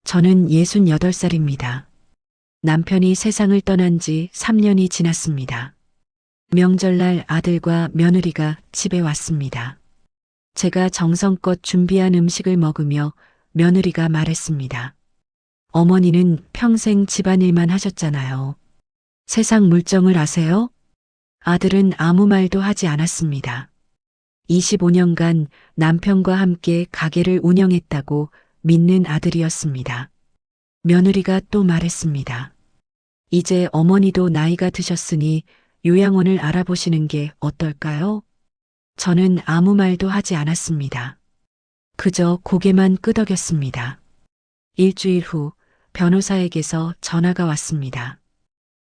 저는 68살입니다. 남편이 세상을 떠난 지 3년이 지났습니다. 명절날 아들과 며느리가 집에 왔습니다. 제가 정성껏 준비한 음식을 먹으며 며느리가 말했습니다. 어머니는 평생 집안일만 하셨잖아요. 세상 물정을 아세요? 아들은 아무 말도 하지 않았습니다. 25년간 남편과 함께 가게를 운영했다고 믿는 아들이었습니다. 며느리가 또 말했습니다. 이제 어머니도 나이가 드셨으니 요양원을 알아보시는 게 어떨까요? 저는 아무 말도 하지 않았습니다. 그저 고개만 끄덕였습니다. 일주일 후 변호사에게서 전화가 왔습니다.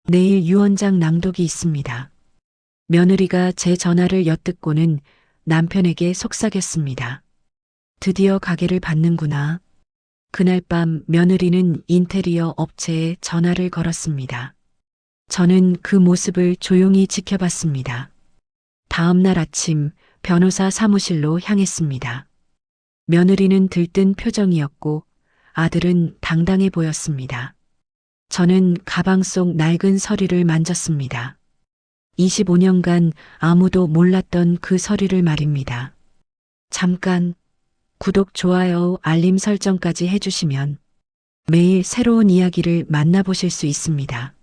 내일 유언장 낭독이 있습니다. 며느리가 제 전화를 엿듣고는 남편에게 속삭였습니다. 드디어 가게를 받는구나. 그날 밤 며느리는 인테리어 업체에 전화를 걸었습니다. 저는 그 모습을 조용히 지켜봤습니다. 다음 날 아침 변호사 사무실로 향했습니다. 며느리는 들뜬 표정이었고 아들은 당당해 보였습니다. 저는 가방 속 낡은 서류를 만졌습니다. 25년간 아무도 몰랐던 그 서류를 말입니다. 잠깐 구독, 좋아요, 알림 설정까지 해주시면 매일 새로운 이야기를 만나보실 수 있습니다.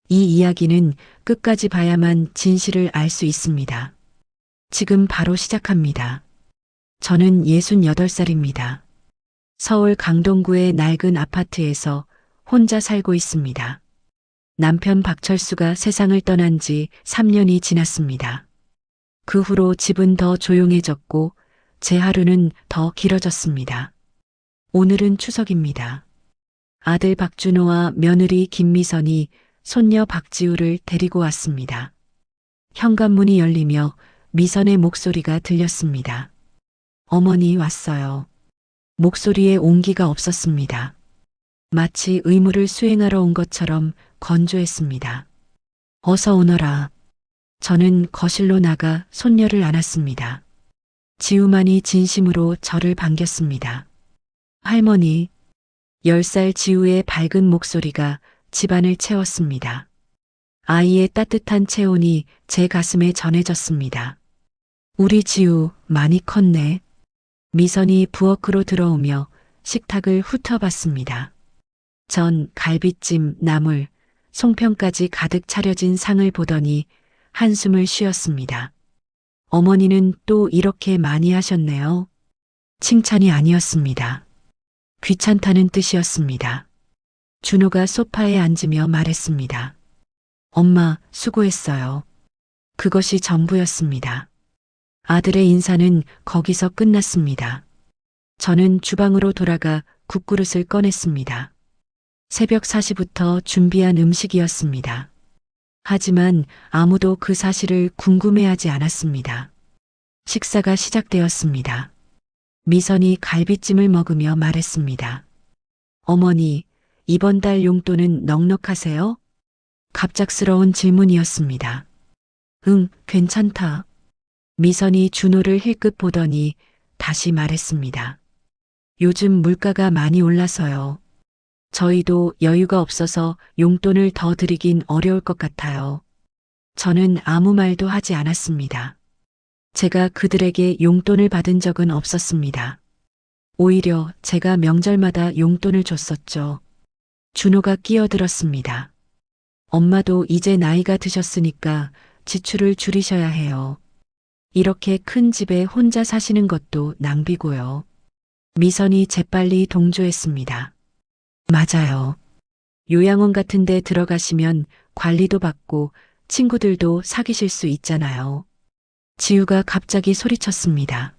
이 이야기는 끝까지 봐야만 진실을 알 수 있습니다. 지금 바로 시작합니다. 저는 68살입니다. 서울 강동구의 낡은 아파트에서 혼자 살고 있습니다. 남편 박철수가 세상을 떠난 지 3년이 지났습니다. 그 후로 집은 더 조용해졌고 제 하루는 더 길어졌습니다. 오늘은 추석입니다. 아들 박준호와 며느리 김미선이 손녀 박지우를 데리고 왔습니다. 현관문이 열리며 미선의 목소리가 들렸습니다. 어머니 왔어요. 목소리에 온기가 없었습니다. 마치 의무를 수행하러 온 것처럼 건조했습니다. 어서 오너라. 저는 거실로 나가 손녀를 안았습니다. 지우만이 진심으로 저를 반겼습니다. 할머니, 10살 지우의 밝은 목소리가 집안을 채웠습니다. 아이의 따뜻한 체온이 제 가슴에 전해졌습니다. 우리 지우 많이 컸네. 미선이 부엌으로 들어오며 식탁을 훑어봤습니다. 전, 갈비찜, 나물, 송편까지 가득 차려진 상을 보더니 한숨을 쉬었습니다. 어머니는 또 이렇게 많이 하셨네요. 칭찬이 아니었습니다. 귀찮다는 뜻이었습니다. 준호가 소파에 앉으며 말했습니다. 엄마, 수고했어요. 그것이 전부였습니다. 아들의 인사는 거기서 끝났습니다. 저는 주방으로 돌아가 국그릇을 꺼냈습니다. 새벽 4시부터 준비한 음식이었습니다. 하지만 아무도 그 사실을 궁금해하지 않았습니다. 식사가 시작되었습니다. 미선이 갈비찜을 먹으며 말했습니다. 어머니, 이번 달 용돈은 넉넉하세요? 갑작스러운 질문이었습니다. 응, 괜찮다. 미선이 준호를 힐끗 보더니 다시 말했습니다. 요즘 물가가 많이 올라서요. 저희도 여유가 없어서 용돈을 더 드리긴 어려울 것 같아요. 저는 아무 말도 하지 않았습니다. 제가 그들에게 용돈을 받은 적은 없었습니다. 오히려 제가 명절마다 용돈을 줬었죠. 준호가 끼어들었습니다. 엄마도 이제 나이가 드셨으니까 지출을 줄이셔야 해요. 이렇게 큰 집에 혼자 사시는 것도 낭비고요. 미선이 재빨리 동조했습니다. 맞아요. 요양원 같은 데 들어가시면 관리도 받고 친구들도 사귀실 수 있잖아요. 지우가 갑자기 소리쳤습니다.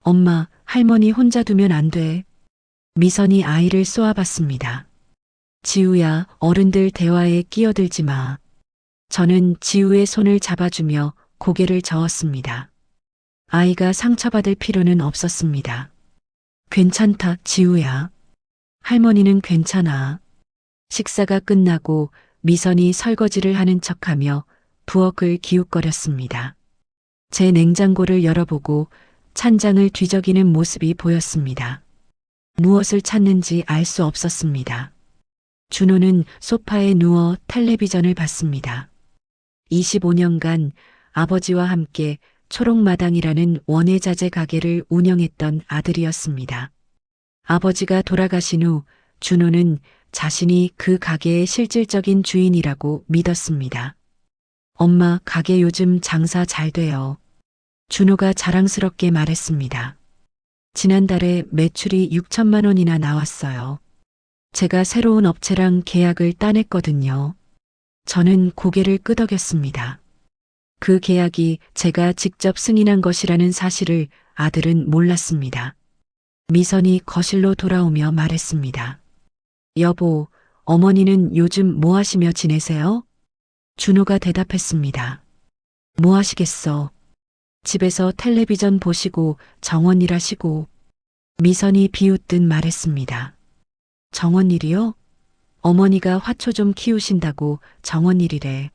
엄마, 할머니 혼자 두면 안 돼. 미선이 아이를 쏘아봤습니다. 지우야, 어른들 대화에 끼어들지 마. 저는 지우의 손을 잡아주며 고개를 저었습니다. 아이가 상처받을 필요는 없었습니다. 괜찮다, 지우야. 할머니는 괜찮아. 식사가 끝나고 미선이 설거지를 하는 척하며 부엌을 기웃거렸습니다. 제 냉장고를 열어보고 찬장을 뒤적이는 모습이 보였습니다. 무엇을 찾는지 알 수 없었습니다. 준호는 소파에 누워 텔레비전을 봤습니다. 25년간 아버지와 함께 초록마당이라는 원예자재 가게를 운영했던 아들이었습니다. 아버지가 돌아가신 후 준호는 자신이 그 가게의 실질적인 주인이라고 믿었습니다. 엄마, 가게 요즘 장사 잘 돼요. 준호가 자랑스럽게 말했습니다. 지난달에 매출이 6천만 원이나 나왔어요. 제가 새로운 업체랑 계약을 따냈거든요. 저는 고개를 끄덕였습니다. 그 계약이 제가 직접 승인한 것이라는 사실을 아들은 몰랐습니다. 미선이 거실로 돌아오며 말했습니다. 여보, 어머니는 요즘 뭐 하시며 지내세요? 준호가 대답했습니다. 뭐 하시겠어? 집에서 텔레비전 보시고 정원 일하시고. 미선이 비웃듯 말했습니다. 정원 일이요? 어머니가 화초 좀 키우신다고 정원 일이래.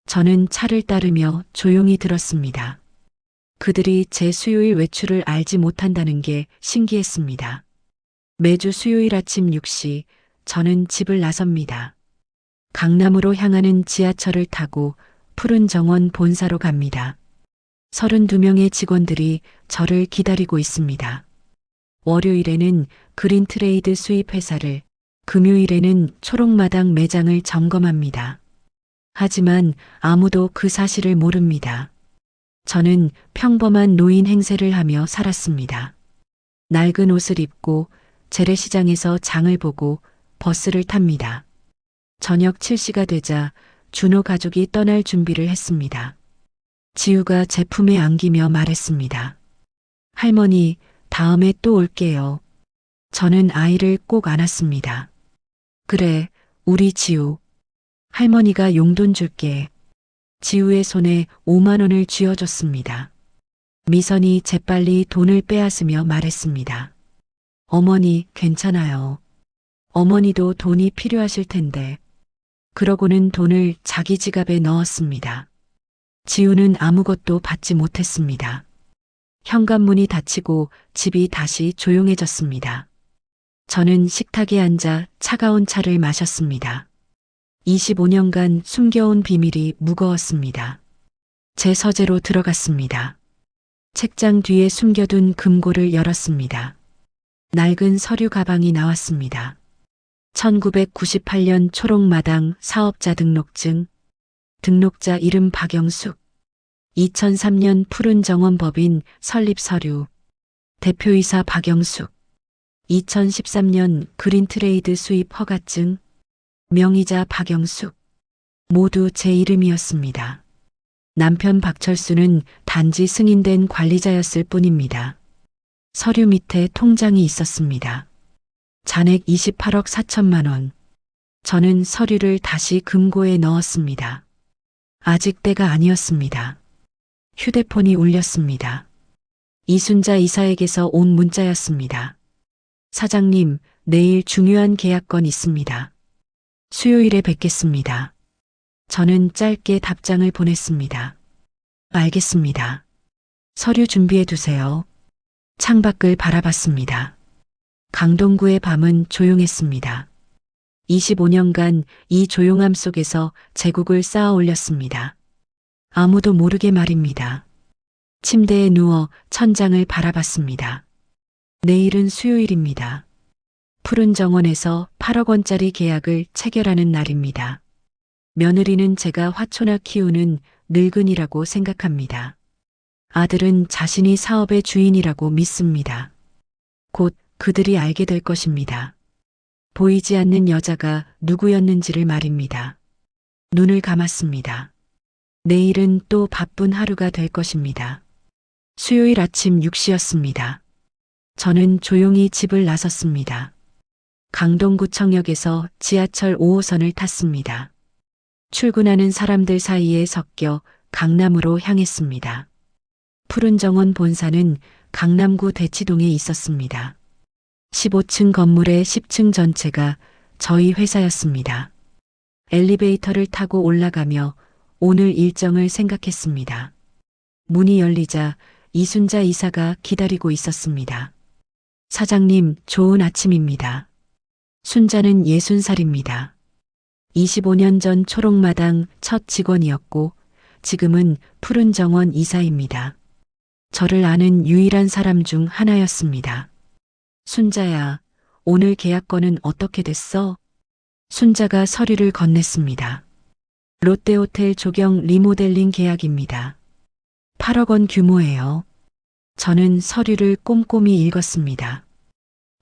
저는 차를 따르며 조용히 들었습니다. 그들이 제 수요일 외출을 알지 못한다는 게 신기했습니다. 매주 수요일 아침 6시 저는 집을 나섭니다. 강남으로 향하는 지하철을 타고 푸른 정원 본사로 갑니다. 32명의 직원들이 저를 기다리고 있습니다. 월요일에는 그린트레이드 수입 회사를, 금요일에는 초록마당 매장을 점검합니다. 하지만 아무도 그 사실을 모릅니다. 저는 평범한 노인 행세를 하며 살았습니다. 낡은 옷을 입고 재래시장에서 장을 보고 버스를 탑니다. 저녁 7시가 되자 준호 가족이 떠날 준비를 했습니다. 지우가 제 품에 안기며 말했습니다. 할머니, 다음에 또 올게요. 저는 아이를 꼭 안았습니다. 그래, 우리 지우. 할머니가 용돈 줄게. 지우의 손에 5만 원을 쥐어줬습니다. 미선이 재빨리 돈을 빼앗으며 말했습니다. 어머니, 괜찮아요. 어머니도 돈이 필요하실 텐데. 그러고는 돈을 자기 지갑에 넣었습니다. 지우는 아무것도 받지 못했습니다. 현관문이 닫히고 집이 다시 조용해졌습니다. 저는 식탁에 앉아 차가운 차를 마셨습니다. 25년간 숨겨온 비밀이 무거웠습니다. 제 서재로 들어갔습니다. 책장 뒤에 숨겨둔 금고를 열었습니다. 낡은 서류 가방이 나왔습니다. 1998년 초록마당 사업자 등록증, 등록자 이름 박영숙, 2003년 푸른 정원 법인 설립 서류, 대표이사 박영숙, 2013년 그린트레이드 수입 허가증, 명의자 박영숙, 모두 제 이름이었습니다. 남편 박철수는 단지 승인된 관리자였을 뿐입니다. 서류 밑에 통장이 있었습니다. 잔액 28억 4천만 원. 저는 서류를 다시 금고에 넣었습니다. 아직 때가 아니었습니다. 휴대폰이 울렸습니다. 이순자 이사에게서 온 문자였습니다. 사장님, 내일 중요한 계약건 있습니다. 수요일에 뵙겠습니다. 저는 짧게 답장을 보냈습니다. 알겠습니다. 서류 준비해 두세요. 창밖을 바라봤습니다. 강동구의 밤은 조용했습니다. 25년간 이 조용함 속에서 제국을 쌓아 올렸습니다. 아무도 모르게 말입니다. 침대에 누워 천장을 바라봤습니다. 내일은 수요일입니다. 푸른 정원에서 8억 원짜리 계약을 체결하는 날입니다. 며느리는 제가 화초나 키우는 늙은이라고 생각합니다. 아들은 자신이 사업의 주인이라고 믿습니다. 곧 그들이 알게 될 것입니다. 보이지 않는 여자가 누구였는지를 말입니다. 눈을 감았습니다. 내일은 또 바쁜 하루가 될 것입니다. 수요일 아침 6시였습니다. 저는 조용히 집을 나섰습니다. 강동구청역에서 지하철 5호선을 탔습니다. 출근하는 사람들 사이에 섞여 강남으로 향했습니다. 푸른 정원 본사는 강남구 대치동에 있었습니다. 15층 건물의 10층 전체가 저희 회사였습니다. 엘리베이터를 타고 올라가며 오늘 일정을 생각했습니다. 문이 열리자 이순자 이사가 기다리고 있었습니다. 사장님, 좋은 아침입니다. 순자는 60살입니다. 25년 전 초록마당 첫 직원이었고 지금은 푸른 정원 이사입니다. 저를 아는 유일한 사람 중 하나였습니다. 순자야, 오늘 계약건은 어떻게 됐어? 순자가 서류를 건넸습니다. 롯데호텔 조경 리모델링 계약입니다. 8억 원 규모예요. 저는 서류를 꼼꼼히 읽었습니다.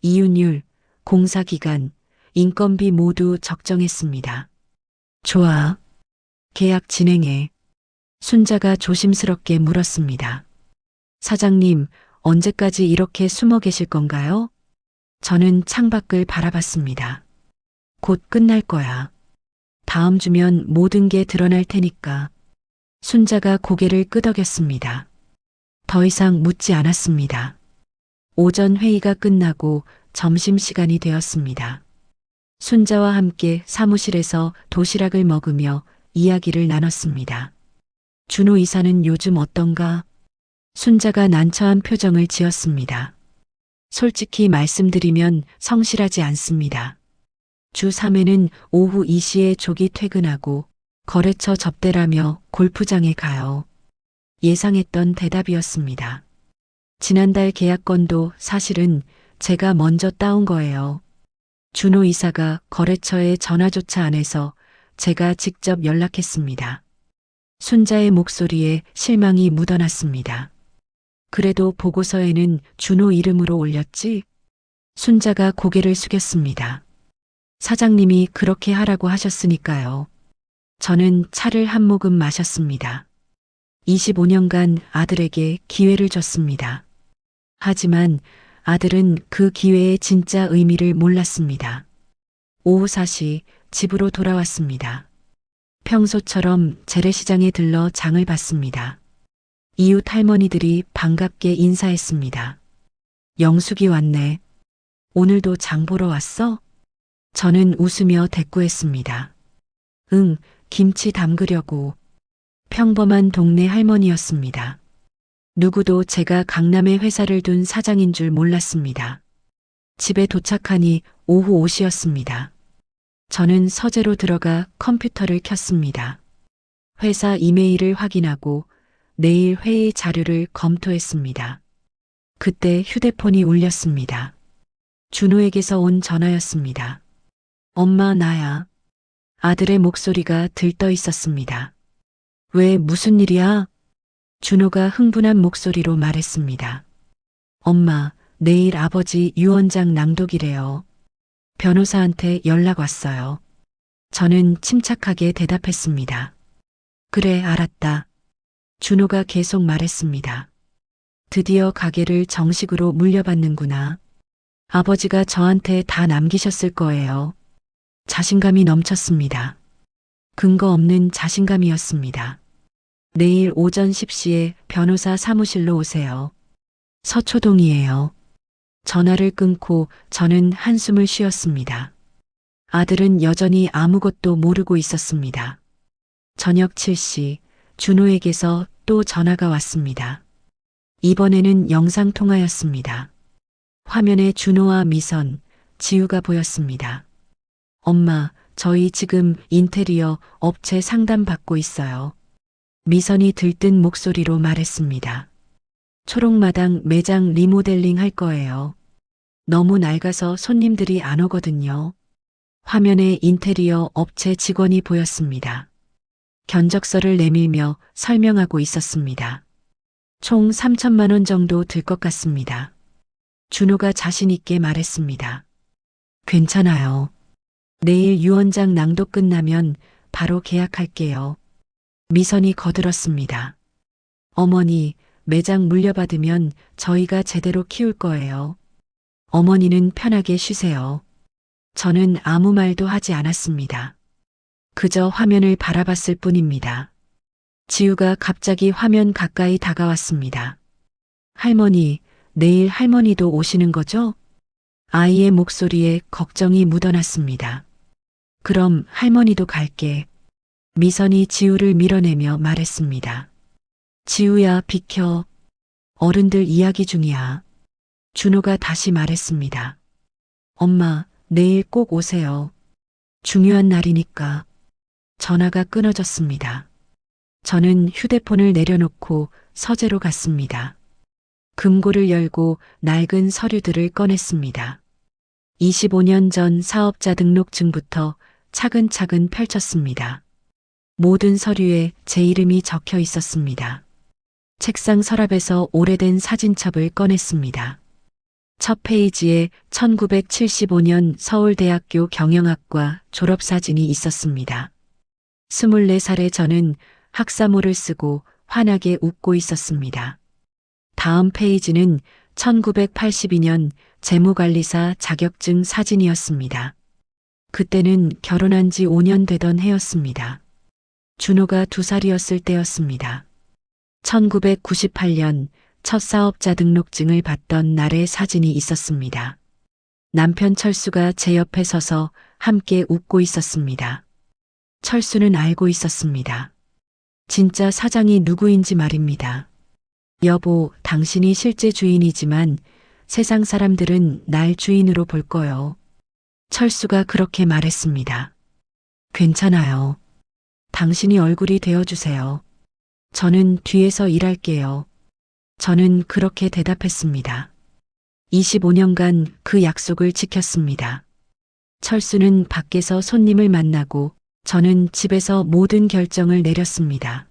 이윤율, 공사기간, 인건비 모두 적정했습니다. 좋아. 계약 진행해. 순자가 조심스럽게 물었습니다. 사장님, 언제까지 이렇게 숨어 계실 건가요? 저는 창밖을 바라봤습니다. 곧 끝날 거야. 다음 주면 모든 게 드러날 테니까. 순자가 고개를 끄덕였습니다. 더 이상 묻지 않았습니다. 오전 회의가 끝나고 점심시간이 되었습니다. 순자와 함께 사무실에서 도시락을 먹으며 이야기를 나눴습니다. 준호 이사는 요즘 어떤가? 순자가 난처한 표정을 지었습니다. 솔직히 말씀드리면 성실하지 않습니다. 주 3회는 오후 2시에 조기 퇴근하고 거래처 접대라며 골프장에 가요. 예상했던 대답이었습니다. 지난달 계약건도 사실은 제가 먼저 따온 거예요. 준호 이사가 거래처에 전화조차 안 해서 제가 직접 연락했습니다. 순자의 목소리에 실망이 묻어났습니다. 그래도 보고서에는 준호 이름으로 올렸지? 순자가 고개를 숙였습니다. 사장님이 그렇게 하라고 하셨으니까요. 저는 차를 한 모금 마셨습니다. 25년간 아들에게 기회를 줬습니다. 하지만 아들은 그 기회의 진짜 의미를 몰랐습니다. 오후 4시 집으로 돌아왔습니다. 평소처럼 재래시장에 들러 장을 봤습니다. 이웃 할머니들이 반갑게 인사했습니다. 영숙이 왔네. 오늘도 장 보러 왔어? 저는 웃으며 대꾸했습니다. 응, 김치 담그려고. 평범한 동네 할머니였습니다. 누구도 제가 강남에 회사를 둔 사장인 줄 몰랐습니다. 집에 도착하니 오후 5시였습니다. 저는 서재로 들어가 컴퓨터를 켰습니다. 회사 이메일을 확인하고 내일 회의 자료를 검토했습니다. 그때 휴대폰이 울렸습니다. 준호에게서 온 전화였습니다. 엄마, 나야. 아들의 목소리가 들떠 있었습니다. 왜, 무슨 일이야? 준호가 흥분한 목소리로 말했습니다. 엄마, 내일 아버지 유언장 낭독이래요. 변호사한테 연락 왔어요. 저는 침착하게 대답했습니다. 그래, 알았다. 준호가 계속 말했습니다. 드디어 가게를 정식으로 물려받는구나. 아버지가 저한테 다 남기셨을 거예요. 자신감이 넘쳤습니다. 근거 없는 자신감이었습니다. 내일 오전 10시에 변호사 사무실로 오세요. 서초동이에요. 전화를 끊고 저는 한숨을 쉬었습니다. 아들은 여전히 아무것도 모르고 있었습니다. 저녁 7시 준호에게서 또 전화가 왔습니다. 이번에는 영상통화였습니다. 화면에 준호와 미선, 지우가 보였습니다. 엄마, 저희 지금 인테리어 업체 상담받고 있어요. 미선이 들뜬 목소리로 말했습니다. 초록마당 매장 리모델링 할 거예요. 너무 낡아서 손님들이 안 오거든요. 화면에 인테리어 업체 직원이 보였습니다. 견적서를 내밀며 설명하고 있었습니다. 총 3천만 원 정도 들 것 같습니다. 준호가 자신 있게 말했습니다. 괜찮아요. 내일 유언장 낭독 끝나면 바로 계약할게요. 미선이 거들었습니다. 어머니, 매장 물려받으면 저희가 제대로 키울 거예요. 어머니는 편하게 쉬세요. 저는 아무 말도 하지 않았습니다. 그저 화면을 바라봤을 뿐입니다. 지우가 갑자기 화면 가까이 다가왔습니다. 할머니, 내일 할머니도 오시는 거죠? 아이의 목소리에 걱정이 묻어났습니다. 그럼 할머니도 갈게. 미선이 지우를 밀어내며 말했습니다. 지우야, 비켜. 어른들 이야기 중이야. 준호가 다시 말했습니다. 엄마, 내일 꼭 오세요. 중요한 날이니까. 전화가 끊어졌습니다. 저는 휴대폰을 내려놓고 서재로 갔습니다. 금고를 열고 낡은 서류들을 꺼냈습니다. 25년 전 사업자 등록증부터 차근차근 펼쳤습니다. 모든 서류에 제 이름이 적혀 있었습니다. 책상 서랍에서 오래된 사진첩을 꺼냈습니다. 첫 페이지에 1975년 서울대학교 경영학과 졸업사진이 있었습니다. 24살의 저는 학사모를 쓰고 환하게 웃고 있었습니다. 다음 페이지는 1982년 재무관리사 자격증 사진이었습니다. 그때는 결혼한 지 5년 되던 해였습니다. 준호가 2살이었을 때였습니다. 1998년 첫 사업자 등록증을 받던 날의 사진이 있었습니다. 남편 철수가 제 옆에 서서 함께 웃고 있었습니다. 철수는 알고 있었습니다. 진짜 사장이 누구인지 말입니다. 여보, 당신이 실제 주인이지만 세상 사람들은 날 주인으로 볼 거요. 철수가 그렇게 말했습니다. 괜찮아요. 당신이 얼굴이 되어주세요. 저는 뒤에서 일할게요. 저는 그렇게 대답했습니다. 25년간 그 약속을 지켰습니다. 철수는 밖에서 손님을 만나고 저는 집에서 모든 결정을 내렸습니다.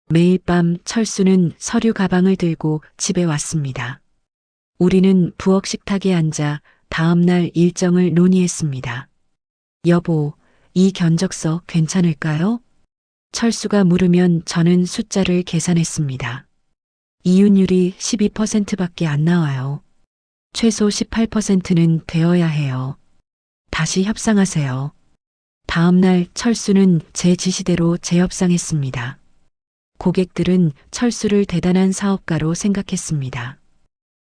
매일 밤 철수는 서류 가방을 들고 집에 왔습니다. 우리는 부엌 식탁에 앉아 다음날 일정을 논의했습니다. 여보, 이 견적서 괜찮을까요? 철수가 물으면 저는 숫자를 계산했습니다. 이윤율이 12%밖에 안 나와요. 최소 18%는 되어야 해요. 다시 협상하세요. 다음날 철수는 제 지시대로 재협상했습니다. 고객들은 철수를 대단한 사업가로 생각했습니다.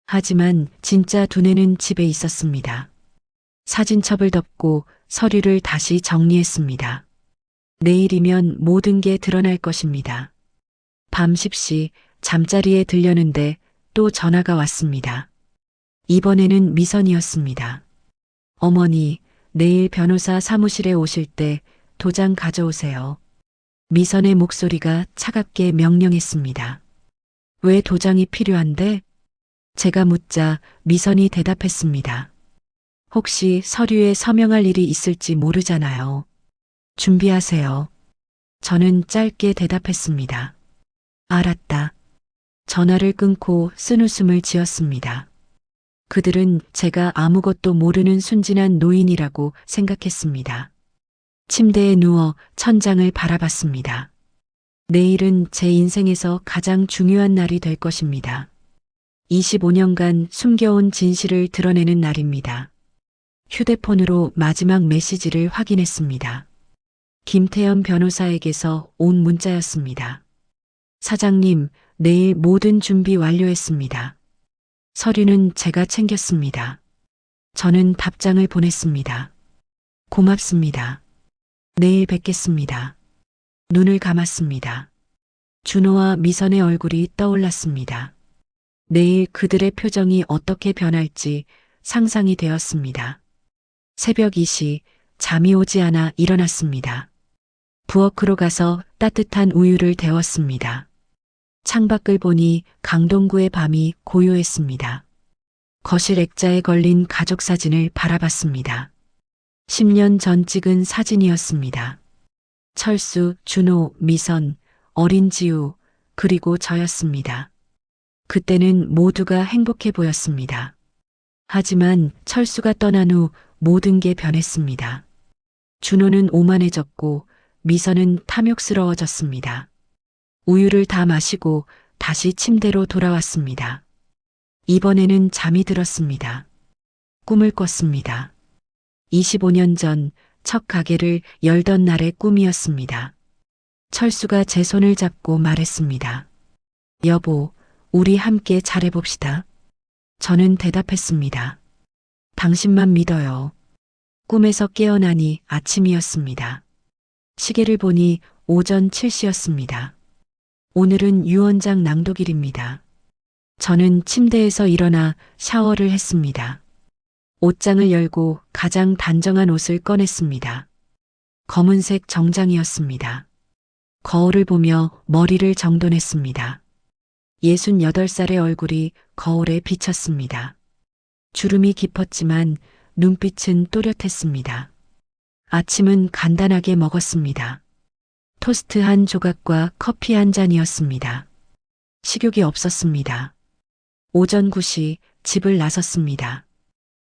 하지만 진짜 두뇌는 집에 있었습니다. 사진첩을 덮고 서류를 다시 정리했습니다. 내일이면 모든 게 드러날 것입니다. 밤 10시 잠자리에 들려는데 또 전화가 왔습니다. 이번에는 미선이었습니다. 어머니, 내일 변호사 사무실에 오실 때 도장 가져오세요. 미선의 목소리가 차갑게 명령했습니다. 왜 도장이 필요한데? 제가 묻자 미선이 대답했습니다. 혹시 서류에 서명할 일이 있을지 모르잖아요. 준비하세요. 저는 짧게 대답했습니다. 알았다. 전화를 끊고 쓴웃음을 지었습니다. 그들은 제가 아무것도 모르는 순진한 노인이라고 생각했습니다. 침대에 누워 천장을 바라봤습니다. 내일은 제 인생에서 가장 중요한 날이 될 것입니다. 25년간 숨겨온 진실을 드러내는 날입니다. 휴대폰으로 마지막 메시지를 확인했습니다. 김태현 변호사에게서 온 문자였습니다. 사장님, 내일 모든 준비 완료했습니다. 서류는 제가 챙겼습니다. 저는 답장을 보냈습니다. 고맙습니다. 내일 뵙겠습니다. 눈을 감았습니다. 준호와 미선의 얼굴이 떠올랐습니다. 내일 그들의 표정이 어떻게 변할지 상상이 되었습니다. 새벽 2시 잠이 오지 않아 일어났습니다. 부엌으로 가서 따뜻한 우유를 데웠습니다. 창밖을 보니 강동구의 밤이 고요했습니다. 거실 액자에 걸린 가족 사진을 바라봤습니다. 10년 전 찍은 사진이었습니다. 철수, 준호, 미선, 어린 지우, 그리고 저였습니다. 그때는 모두가 행복해 보였습니다. 하지만 철수가 떠난 후 모든 게 변했습니다. 준호는 오만해졌고 미선은 탐욕스러워졌습니다. 우유를 다 마시고 다시 침대로 돌아왔습니다. 이번에는 잠이 들었습니다. 꿈을 꿨습니다. 25년 전 첫 가게를 열던 날의 꿈이었습니다. 철수가 제 손을 잡고 말했습니다. 여보, 우리 함께 잘해봅시다. 저는 대답했습니다. 당신만 믿어요. 꿈에서 깨어나니 아침이었습니다. 시계를 보니 오전 7시였습니다. 오늘은 유언장 낭독일입니다. 저는 침대에서 일어나 샤워를 했습니다. 옷장을 열고 가장 단정한 옷을 꺼냈습니다. 검은색 정장이었습니다. 거울을 보며 머리를 정돈했습니다. 68살의 얼굴이 거울에 비쳤습니다. 주름이 깊었지만 눈빛은 또렷했습니다. 아침은 간단하게 먹었습니다. 토스트 한 조각과 커피 한 잔이었습니다. 식욕이 없었습니다. 오전 9시 집을 나섰습니다.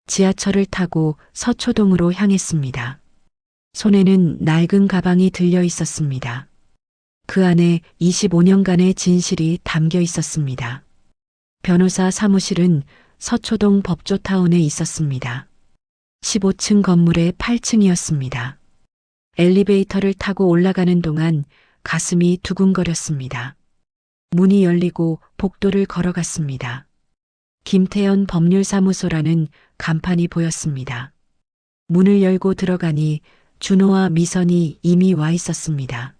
지하철을 타고 서초동으로 향했습니다. 손에는 낡은 가방이 들려 있었습니다. 그 안에 25년간의 진실이 담겨 있었습니다. 변호사 사무실은 서초동 법조타운에 있었습니다. 15층 건물의 8층이었습니다. 엘리베이터를 타고 올라가는 동안 가슴이 두근거렸습니다. 문이 열리고 복도를 걸어갔습니다. 김태연 법률사무소라는 간판이 보였습니다. 문을 열고 들어가니 준호와 미선이 이미 와 있었습니다.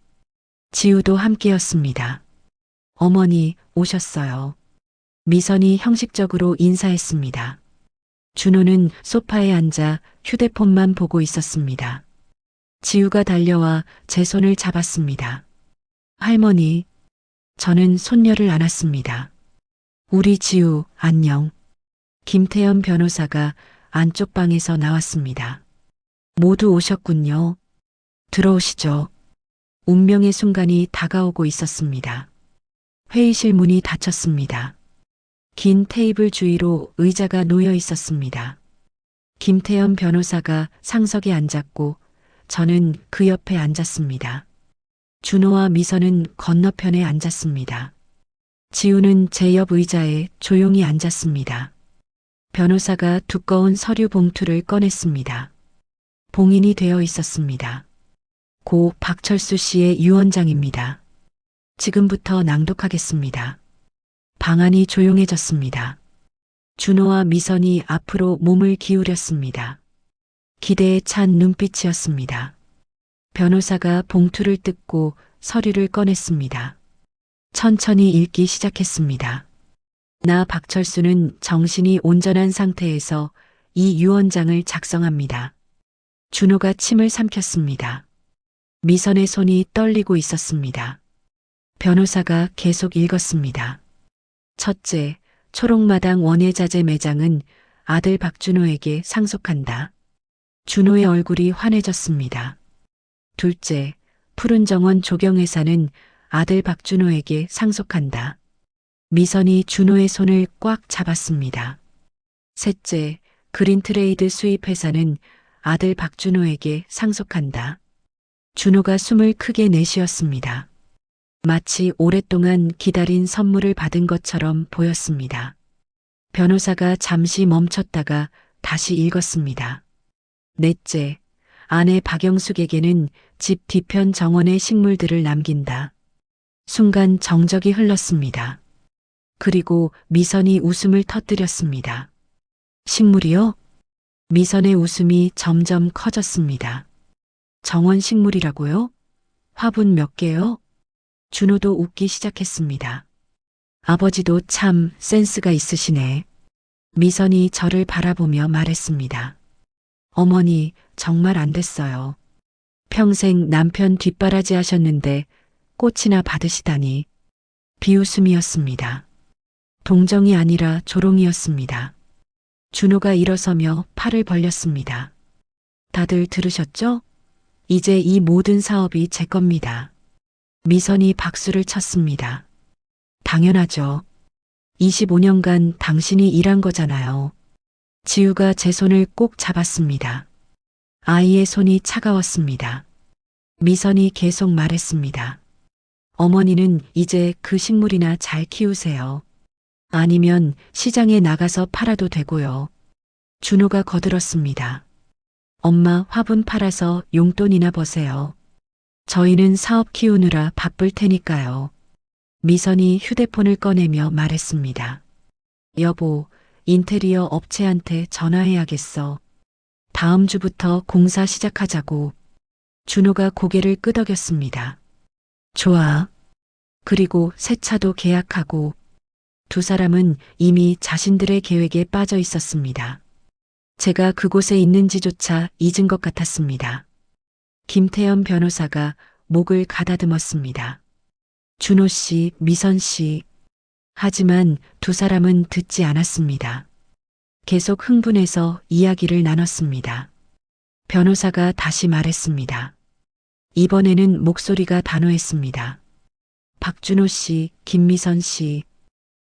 지우도 함께였습니다. 어머니 오셨어요. 미선이 형식적으로 인사했습니다. 준호는 소파에 앉아 휴대폰만 보고 있었습니다. 지우가 달려와 제 손을 잡았습니다. 할머니, 저는 손녀를 안았습니다. 우리 지우, 안녕. 김태연 변호사가 안쪽 방에서 나왔습니다. 모두 오셨군요. 들어오시죠. 운명의 순간이 다가오고 있었습니다. 회의실 문이 닫혔습니다. 긴 테이블 주위로 의자가 놓여 있었습니다. 김태연 변호사가 상석에 앉았고 저는 그 옆에 앉았습니다. 준호와 미선은 건너편에 앉았습니다. 지우는 제 옆 의자에 조용히 앉았습니다. 변호사가 두꺼운 서류 봉투를 꺼냈습니다. 봉인이 되어 있었습니다. 고 박철수 씨의 유언장입니다. 지금부터 낭독하겠습니다. 방안이 조용해졌습니다. 준호와 미선이 앞으로 몸을 기울였습니다. 기대에 찬 눈빛이었습니다. 변호사가 봉투를 뜯고 서류를 꺼냈습니다. 천천히 읽기 시작했습니다. 나 박철수는 정신이 온전한 상태에서 이 유언장을 작성합니다. 준호가 침을 삼켰습니다. 미선의 손이 떨리고 있었습니다. 변호사가 계속 읽었습니다. 첫째, 초록마당 원예자재 매장은 아들 박준호에게 상속한다. 준호의 얼굴이 환해졌습니다. 둘째, 푸른 정원 조경회사는 아들 박준호에게 상속한다. 미선이 준호의 손을 꽉 잡았습니다. 셋째, 그린트레이드 수입회사는 아들 박준호에게 상속한다. 준호가 숨을 크게 내쉬었습니다. 마치 오랫동안 기다린 선물을 받은 것처럼 보였습니다. 변호사가 잠시 멈췄다가 다시 읽었습니다. 넷째, 아내 박영숙에게는 집 뒤편 정원의 식물들을 남긴다. 순간 정적이 흘렀습니다. 그리고 미선이 웃음을 터뜨렸습니다. 식물이요? 미선의 웃음이 점점 커졌습니다. 정원 식물이라고요? 화분 몇 개요? 준호도 웃기 시작했습니다. 아버지도 참 센스가 있으시네. 미선이 저를 바라보며 말했습니다. 어머니, 정말 안 됐어요. 평생 남편 뒷바라지 하셨는데 꽃이나 받으시다니. 비웃음이었습니다. 동정이 아니라 조롱이었습니다. 준호가 일어서며 팔을 벌렸습니다. 다들 들으셨죠? 이제 이 모든 사업이 제 겁니다. 미선이 박수를 쳤습니다. 당연하죠. 25년간 당신이 일한 거잖아요. 지우가 제 손을 꼭 잡았습니다. 아이의 손이 차가웠습니다. 미선이 계속 말했습니다. 어머니는 이제 그 식물이나 잘 키우세요. 아니면 시장에 나가서 팔아도 되고요. 준호가 거들었습니다. 엄마 화분 팔아서 용돈이나 버세요. 저희는 사업 키우느라 바쁠 테니까요. 미선이 휴대폰을 꺼내며 말했습니다. 여보, 인테리어 업체한테 전화해야겠어. 다음 주부터 공사 시작하자고. 준호가 고개를 끄덕였습니다. 좋아. 그리고 새 차도 계약하고 두 사람은 이미 자신들의 계획에 빠져 있었습니다. 제가 그곳에 있는지조차 잊은 것 같았습니다. 김태현 변호사가 목을 가다듬었습니다. 준호 씨, 미선 씨. 하지만 두 사람은 듣지 않았습니다. 계속 흥분해서 이야기를 나눴습니다. 변호사가 다시 말했습니다. 이번에는 목소리가 단호했습니다. 박준호 씨, 김미선 씨.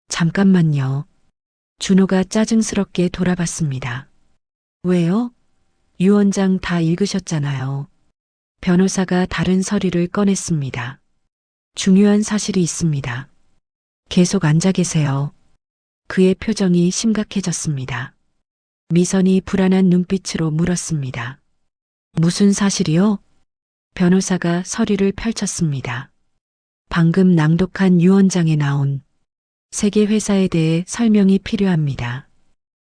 잠깐만요. 준호가 짜증스럽게 돌아봤습니다. 왜요? 유 원장 다 읽으셨잖아요. 변호사가 다른 서류를 꺼냈습니다. 중요한 사실이 있습니다. 계속 앉아 계세요. 그의 표정이 심각해졌습니다. 미선이 불안한 눈빛으로 물었습니다. 무슨 사실이요? 변호사가 서류를 펼쳤습니다. 방금 낭독한 유 원장에 나온 세계 회사에 대해 설명이 필요합니다.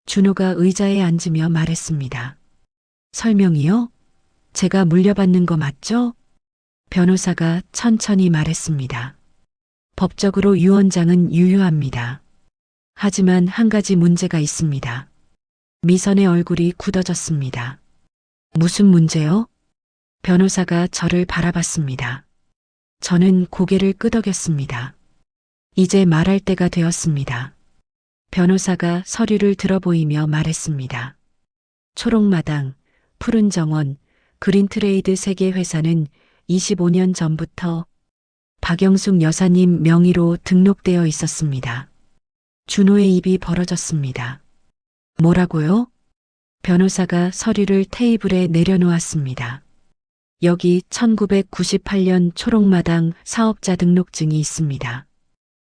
준호가 의자에 앉으며 말했습니다. 설명이요? 제가 물려받는 거 맞죠? 변호사가 천천히 말했습니다. 법적으로 유 원장은 유효합니다. 하지만 한 가지 문제가 있습니다. 미선의 얼굴이 굳어졌습니다. 무슨 문제요? 변호사가 저를 바라봤습니다. 저는 고개를 끄덕였습니다. 이제 말할 때가 되었습니다. 변호사가 서류를 들어보이며 말했습니다. 초록마당, 푸른 정원, 그린트레이드 세계 회사는 25년 전부터 박영숙 여사님 명의로 등록되어 있었습니다. 준호의 입이 벌어졌습니다. 뭐라고요? 변호사가 서류를 테이블에 내려놓았습니다. 여기 1998년 초록마당 사업자 등록증이 있습니다.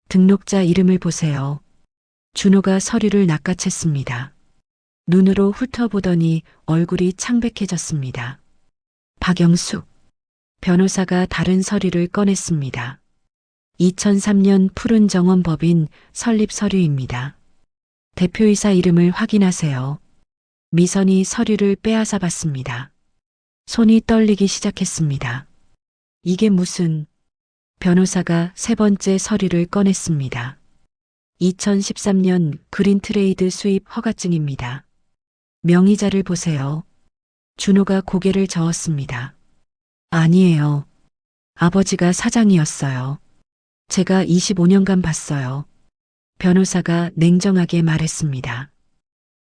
등록자 이름을 보세요. 준호가 서류를 낚아챘습니다. 눈으로 훑어보더니 얼굴이 창백해졌습니다. 박영숙. 변호사가 다른 서류를 꺼냈습니다. 2003년 푸른 정원 법인 설립 서류입니다. 대표이사 이름을 확인하세요. 미선이 서류를 빼앗아 봤습니다. 손이 떨리기 시작했습니다. 이게 무슨... 변호사가 세 번째 서류를 꺼냈습니다. 2013년 그린트레이드 수입 허가증입니다. 명의자를 보세요. 준호가 고개를 저었습니다. 아니에요. 아버지가 사장이었어요. 제가 25년간 봤어요. 변호사가 냉정하게 말했습니다.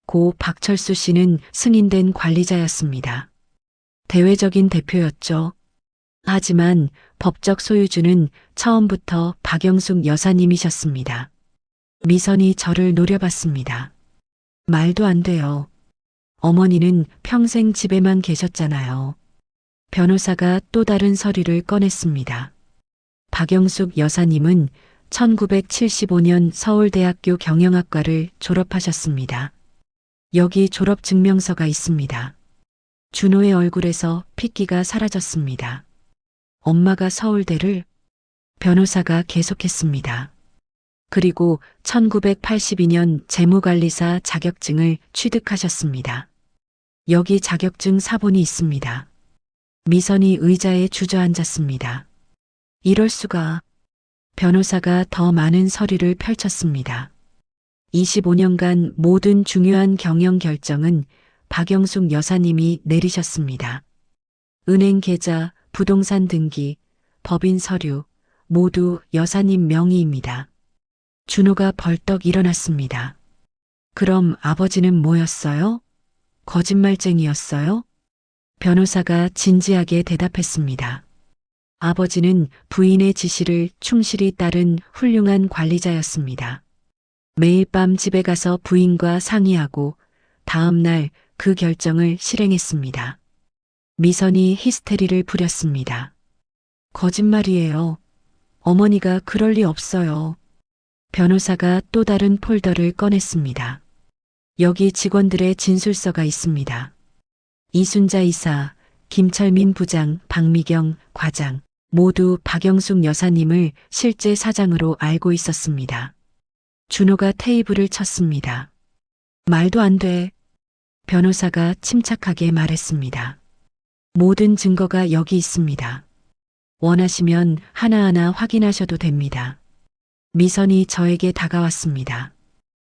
고 박철수 씨는 승인된 관리자였습니다. 대외적인 대표였죠. 하지만 법적 소유주는 처음부터 박영숙 여사님이셨습니다. 미선이 저를 노려봤습니다. 말도 안 돼요. 어머니는 평생 집에만 계셨잖아요. 변호사가 또 다른 서류를 꺼냈습니다. 박영숙 여사님은 1975년 서울대학교 경영학과를 졸업하셨습니다. 여기 졸업 증명서가 있습니다. 준호의 얼굴에서 핏기가 사라졌습니다. 엄마가 서울대를... 변호사가 계속했습니다. 그리고 1982년 재무관리사 자격증을 취득하셨습니다. 여기 자격증 사본이 있습니다. 미선이 의자에 주저앉았습니다. 이럴 수가... 변호사가 더 많은 서류를 펼쳤습니다. 25년간 모든 중요한 경영 결정은 박영숙 여사님이 내리셨습니다. 은행 계좌, 부동산 등기, 법인 서류 모두 여사님 명의입니다. 준호가 벌떡 일어났습니다. 그럼 아버지는 뭐였어요? 거짓말쟁이였어요? 변호사가 진지하게 대답했습니다. 아버지는 부인의 지시를 충실히 따른 훌륭한 관리자였습니다. 매일 밤 집에 가서 부인과 상의하고 다음 날 그 결정을 실행했습니다. 미선이 히스테리를 부렸습니다. 거짓말이에요. 어머니가 그럴 리 없어요. 변호사가 또 다른 폴더를 꺼냈습니다. 여기 직원들의 진술서가 있습니다. 이순자 이사, 김철민 부장, 박미경 과장 모두 박영숙 여사님을 실제 사장으로 알고 있었습니다. 준호가 테이블을 쳤습니다. 말도 안 돼. 변호사가 침착하게 말했습니다. 모든 증거가 여기 있습니다. 원하시면 하나하나 확인하셔도 됩니다. 미선이 저에게 다가왔습니다.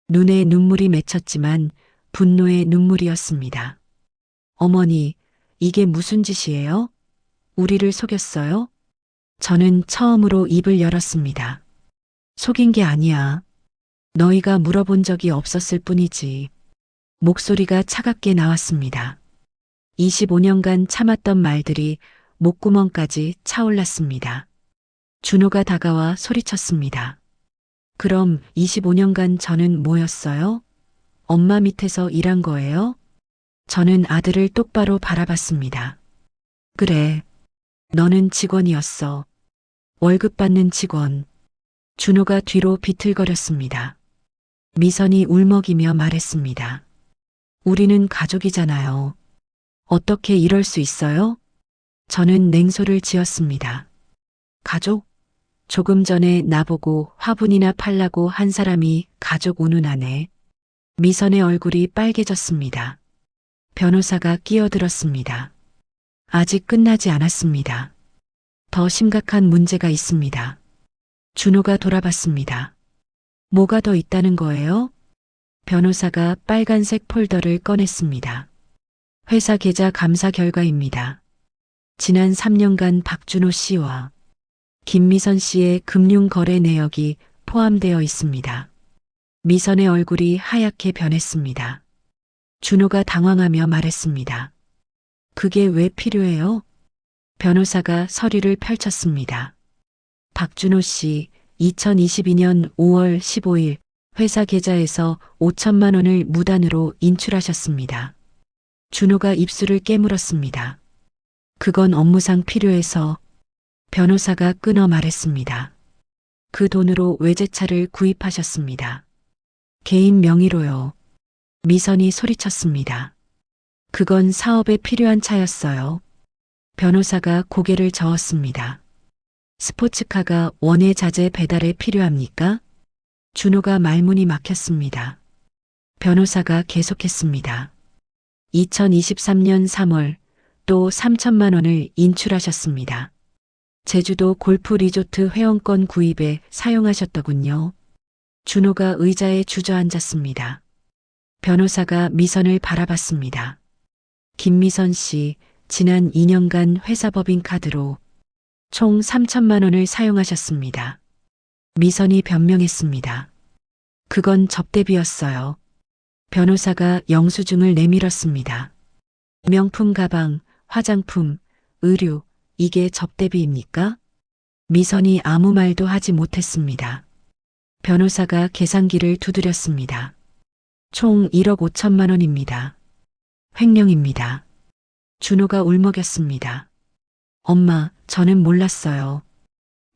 눈에 눈물이 맺혔지만 분노의 눈물이었습니다. 어머니, 이게 무슨 짓이에요? 우리를 속였어요? 저는 처음으로 입을 열었습니다. 속인 게 아니야. 너희가 물어본 적이 없었을 뿐이지. 목소리가 차갑게 나왔습니다. 25년간 참았던 말들이 목구멍까지 차올랐습니다. 준호가 다가와 소리쳤습니다. 그럼 25년간 저는 뭐였어요? 엄마 밑에서 일한 거예요? 저는 아들을 똑바로 바라봤습니다. 그래. 너는 직원이었어. 월급 받는 직원. 준호가 뒤로 비틀거렸습니다. 미선이 울먹이며 말했습니다. 우리는 가족이잖아요. 어떻게 이럴 수 있어요? 저는 냉소를 지었습니다. 가족? 조금 전에 나보고 화분이나 팔라고 한 사람이 가족 운운하네. 미선의 얼굴이 빨개졌습니다. 변호사가 끼어들었습니다. 아직 끝나지 않았습니다. 더 심각한 문제가 있습니다. 준호가 돌아봤습니다. 뭐가 더 있다는 거예요? 변호사가 빨간색 폴더를 꺼냈습니다. 회사 계좌 감사 결과입니다. 지난 3년간 박준호 씨와 김미선 씨의 금융 거래 내역이 포함되어 있습니다. 미선의 얼굴이 하얗게 변했습니다. 준호가 당황하며 말했습니다. 그게 왜 필요해요? 변호사가 서류를 펼쳤습니다. 박준호 씨 2022년 5월 15일 회사 계좌에서 5천만 원을 무단으로 인출하셨습니다. 준호가 입술을 깨물었습니다. 그건 업무상 필요해서 변호사가 끊어 말했습니다. 그 돈으로 외제차를 구입하셨습니다. 개인 명의로요. 미선이 소리쳤습니다. 그건 사업에 필요한 차였어요. 변호사가 고개를 저었습니다. 스포츠카가 원예자재 배달에 필요합니까? 준호가 말문이 막혔습니다. 변호사가 계속했습니다. 2023년 3월 또 3천만 원을 인출하셨습니다. 제주도 골프 리조트 회원권 구입에 사용하셨더군요. 준호가 의자에 주저앉았습니다. 변호사가 미선을 바라봤습니다. 김미선 씨, 지난 2년간 회사 법인카드로 총 3천만 원을 사용하셨습니다. 미선이 변명했습니다. 그건 접대비였어요. 변호사가 영수증을 내밀었습니다. 명품 가방, 화장품, 의류, 이게 접대비입니까? 미선이 아무 말도 하지 못했습니다. 변호사가 계산기를 두드렸습니다. 총 1억 5천만 원입니다. 횡령입니다. 준호가 울먹였습니다. 엄마, 저는 몰랐어요.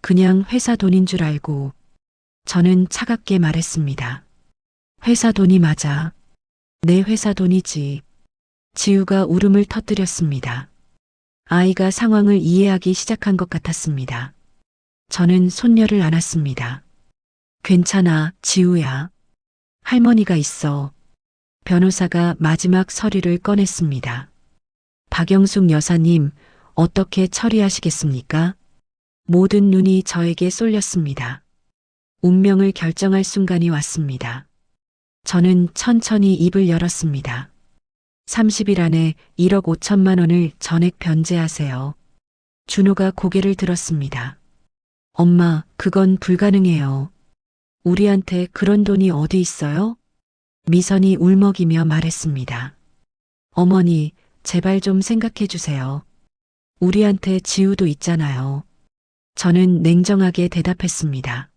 그냥 회사 돈인 줄 알고. 저는 차갑게 말했습니다. 회사 돈이 맞아. 내 회사 돈이지. 지우가 울음을 터뜨렸습니다. 아이가 상황을 이해하기 시작한 것 같았습니다. 저는 손녀를 안았습니다. 괜찮아, 지우야. 할머니가 있어. 변호사가 마지막 서류를 꺼냈습니다. 박영숙 여사님, 어떻게 처리하시겠습니까? 모든 눈이 저에게 쏠렸습니다. 운명을 결정할 순간이 왔습니다. 저는 천천히 입을 열었습니다. 30일 안에 1억 5천만 원을 전액 변제하세요. 준호가 고개를 들었습니다. 엄마, 그건 불가능해요. 우리한테 그런 돈이 어디 있어요? 미선이 울먹이며 말했습니다. 어머니, 제발 좀 생각해 주세요. 우리한테 지우도 있잖아요. 저는 냉정하게 대답했습니다.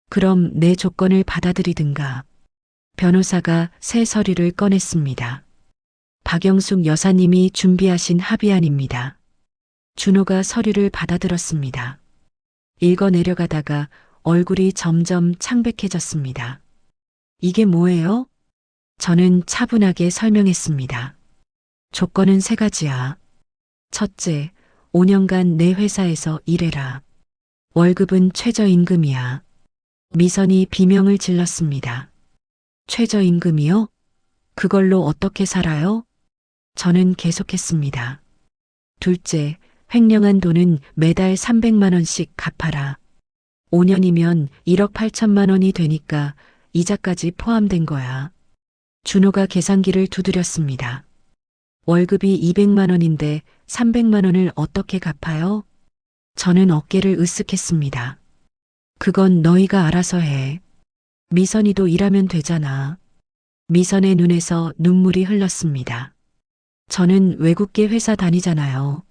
그럼 내 조건을 받아들이든가. 변호사가 새 서류를 꺼냈습니다. 박영숙 여사님이 준비하신 합의안입니다. 준호가 서류를 받아들었습니다. 읽어 내려가다가 얼굴이 점점 창백해졌습니다. 이게 뭐예요? 저는 차분하게 설명했습니다. 조건은 세 가지야. 첫째, 5년간 내 회사에서 일해라. 월급은 최저임금이야. 미선이 비명을 질렀습니다. 최저임금이요? 그걸로 어떻게 살아요? 저는 계속했습니다. 둘째, 횡령한 돈은 매달 300만 원씩 갚아라. 5년이면 1억 8천만 원이 되니까 이자까지 포함된 거야. 준호가 계산기를 두드렸습니다. 월급이 200만 원인데 300만 원을 어떻게 갚아요? 저는 어깨를 으쓱했습니다. 그건 너희가 알아서 해. 미선이도 일하면 되잖아. 미선의 눈에서 눈물이 흘렀습니다. 저는 외국계 회사 다니잖아요.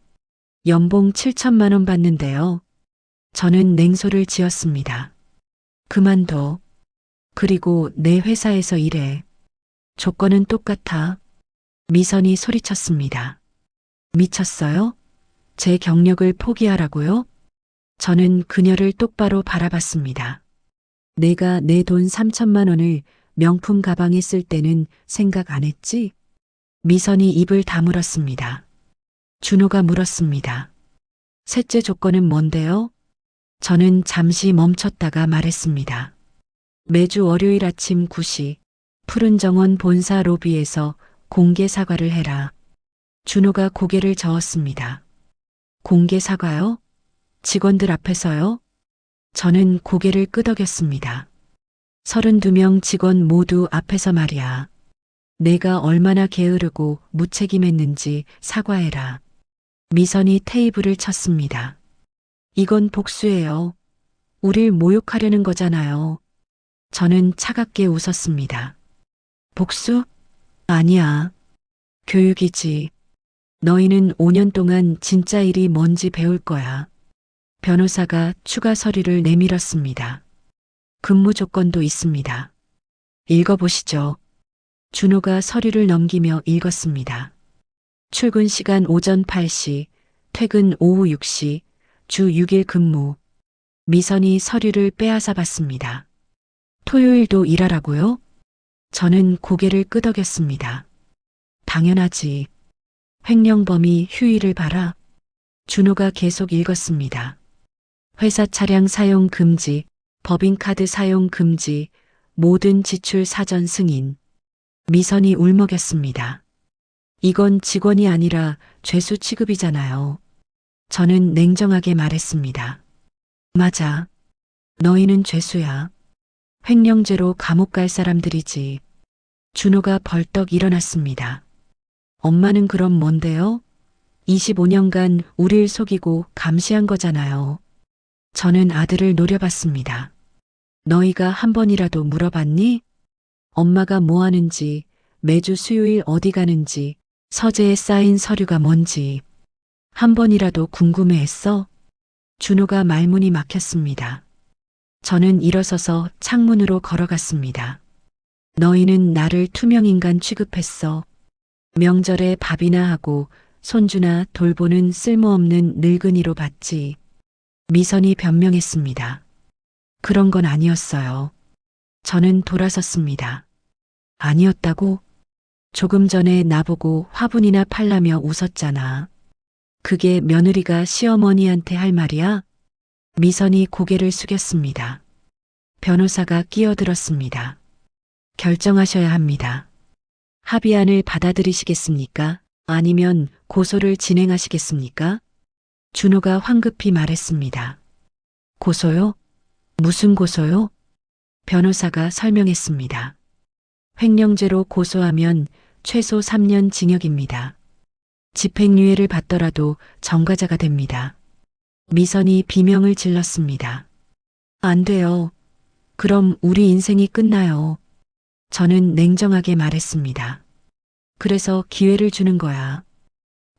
연봉 7천만 원 받는데요. 저는 냉소를 지었습니다. 그만둬. 그리고 내 회사에서 일해. 조건은 똑같아. 미선이 소리쳤습니다. 미쳤어요? 제 경력을 포기하라고요? 저는 그녀를 똑바로 바라봤습니다. 내가 내 돈 3천만 원을 명품 가방에 쓸 때는 생각 안 했지? 미선이 입을 다물었습니다. 준호가 물었습니다. 셋째 조건은 뭔데요? 저는 잠시 멈췄다가 말했습니다. 매주 월요일 아침 9시 푸른 정원 본사 로비에서 공개 사과를 해라. 준호가 고개를 저었습니다. 공개 사과요? 직원들 앞에서요? 저는 고개를 끄덕였습니다. 32명 직원 모두 앞에서 말이야. 내가 얼마나 게으르고 무책임했는지 사과해라. 미선이 테이블을 쳤습니다. 이건 복수예요. 우릴 모욕하려는 거잖아요. 저는 차갑게 웃었습니다. 복수? 아니야. 교육이지. 너희는 5년 동안 진짜 일이 뭔지 배울 거야. 변호사가 추가 서류를 내밀었습니다. 근무 조건도 있습니다. 읽어보시죠. 준호가 서류를 넘기며 읽었습니다. 출근 시간 오전 8시, 퇴근 오후 6시, 주 6일 근무. 미선이 서류를 빼앗아 봤습니다. 토요일도 일하라고요? 저는 고개를 끄덕였습니다. 당연하지. 횡령범이 휴일을 봐라. 준호가 계속 읽었습니다. 회사 차량 사용 금지, 법인카드 사용 금지, 모든 지출 사전 승인. 미선이 울먹였습니다. 이건 직원이 아니라 죄수 취급이잖아요. 저는 냉정하게 말했습니다. 맞아. 너희는 죄수야. 횡령죄로 감옥 갈 사람들이지. 준호가 벌떡 일어났습니다. 엄마는 그럼 뭔데요? 25년간 우릴 속이고 감시한 거잖아요. 저는 아들을 노려봤습니다. 너희가 한 번이라도 물어봤니? 엄마가 뭐 하는지, 매주 수요일 어디 가는지, 서재에 쌓인 서류가 뭔지 한 번이라도 궁금해했어? 준호가 말문이 막혔습니다. 저는 일어서서 창문으로 걸어갔습니다. 너희는 나를 투명인간 취급했어. 명절에 밥이나 하고 손주나 돌보는 쓸모없는 늙은이로 봤지. 미선이 변명했습니다. 그런 건 아니었어요. 저는 돌아섰습니다. 아니었다고? 조금 전에 나보고 화분이나 팔라며 웃었잖아. 그게 며느리가 시어머니한테 할 말이야? 미선이 고개를 숙였습니다. 변호사가 끼어들었습니다. 결정하셔야 합니다. 합의안을 받아들이시겠습니까? 아니면 고소를 진행하시겠습니까? 준호가 황급히 말했습니다. 고소요? 무슨 고소요? 변호사가 설명했습니다. 횡령죄로 고소하면 최소 3년 징역입니다. 집행유예를 받더라도 전과자가 됩니다. 미선이 비명을 질렀습니다. 안 돼요. 그럼 우리 인생이 끝나요. 저는 냉정하게 말했습니다. 그래서 기회를 주는 거야.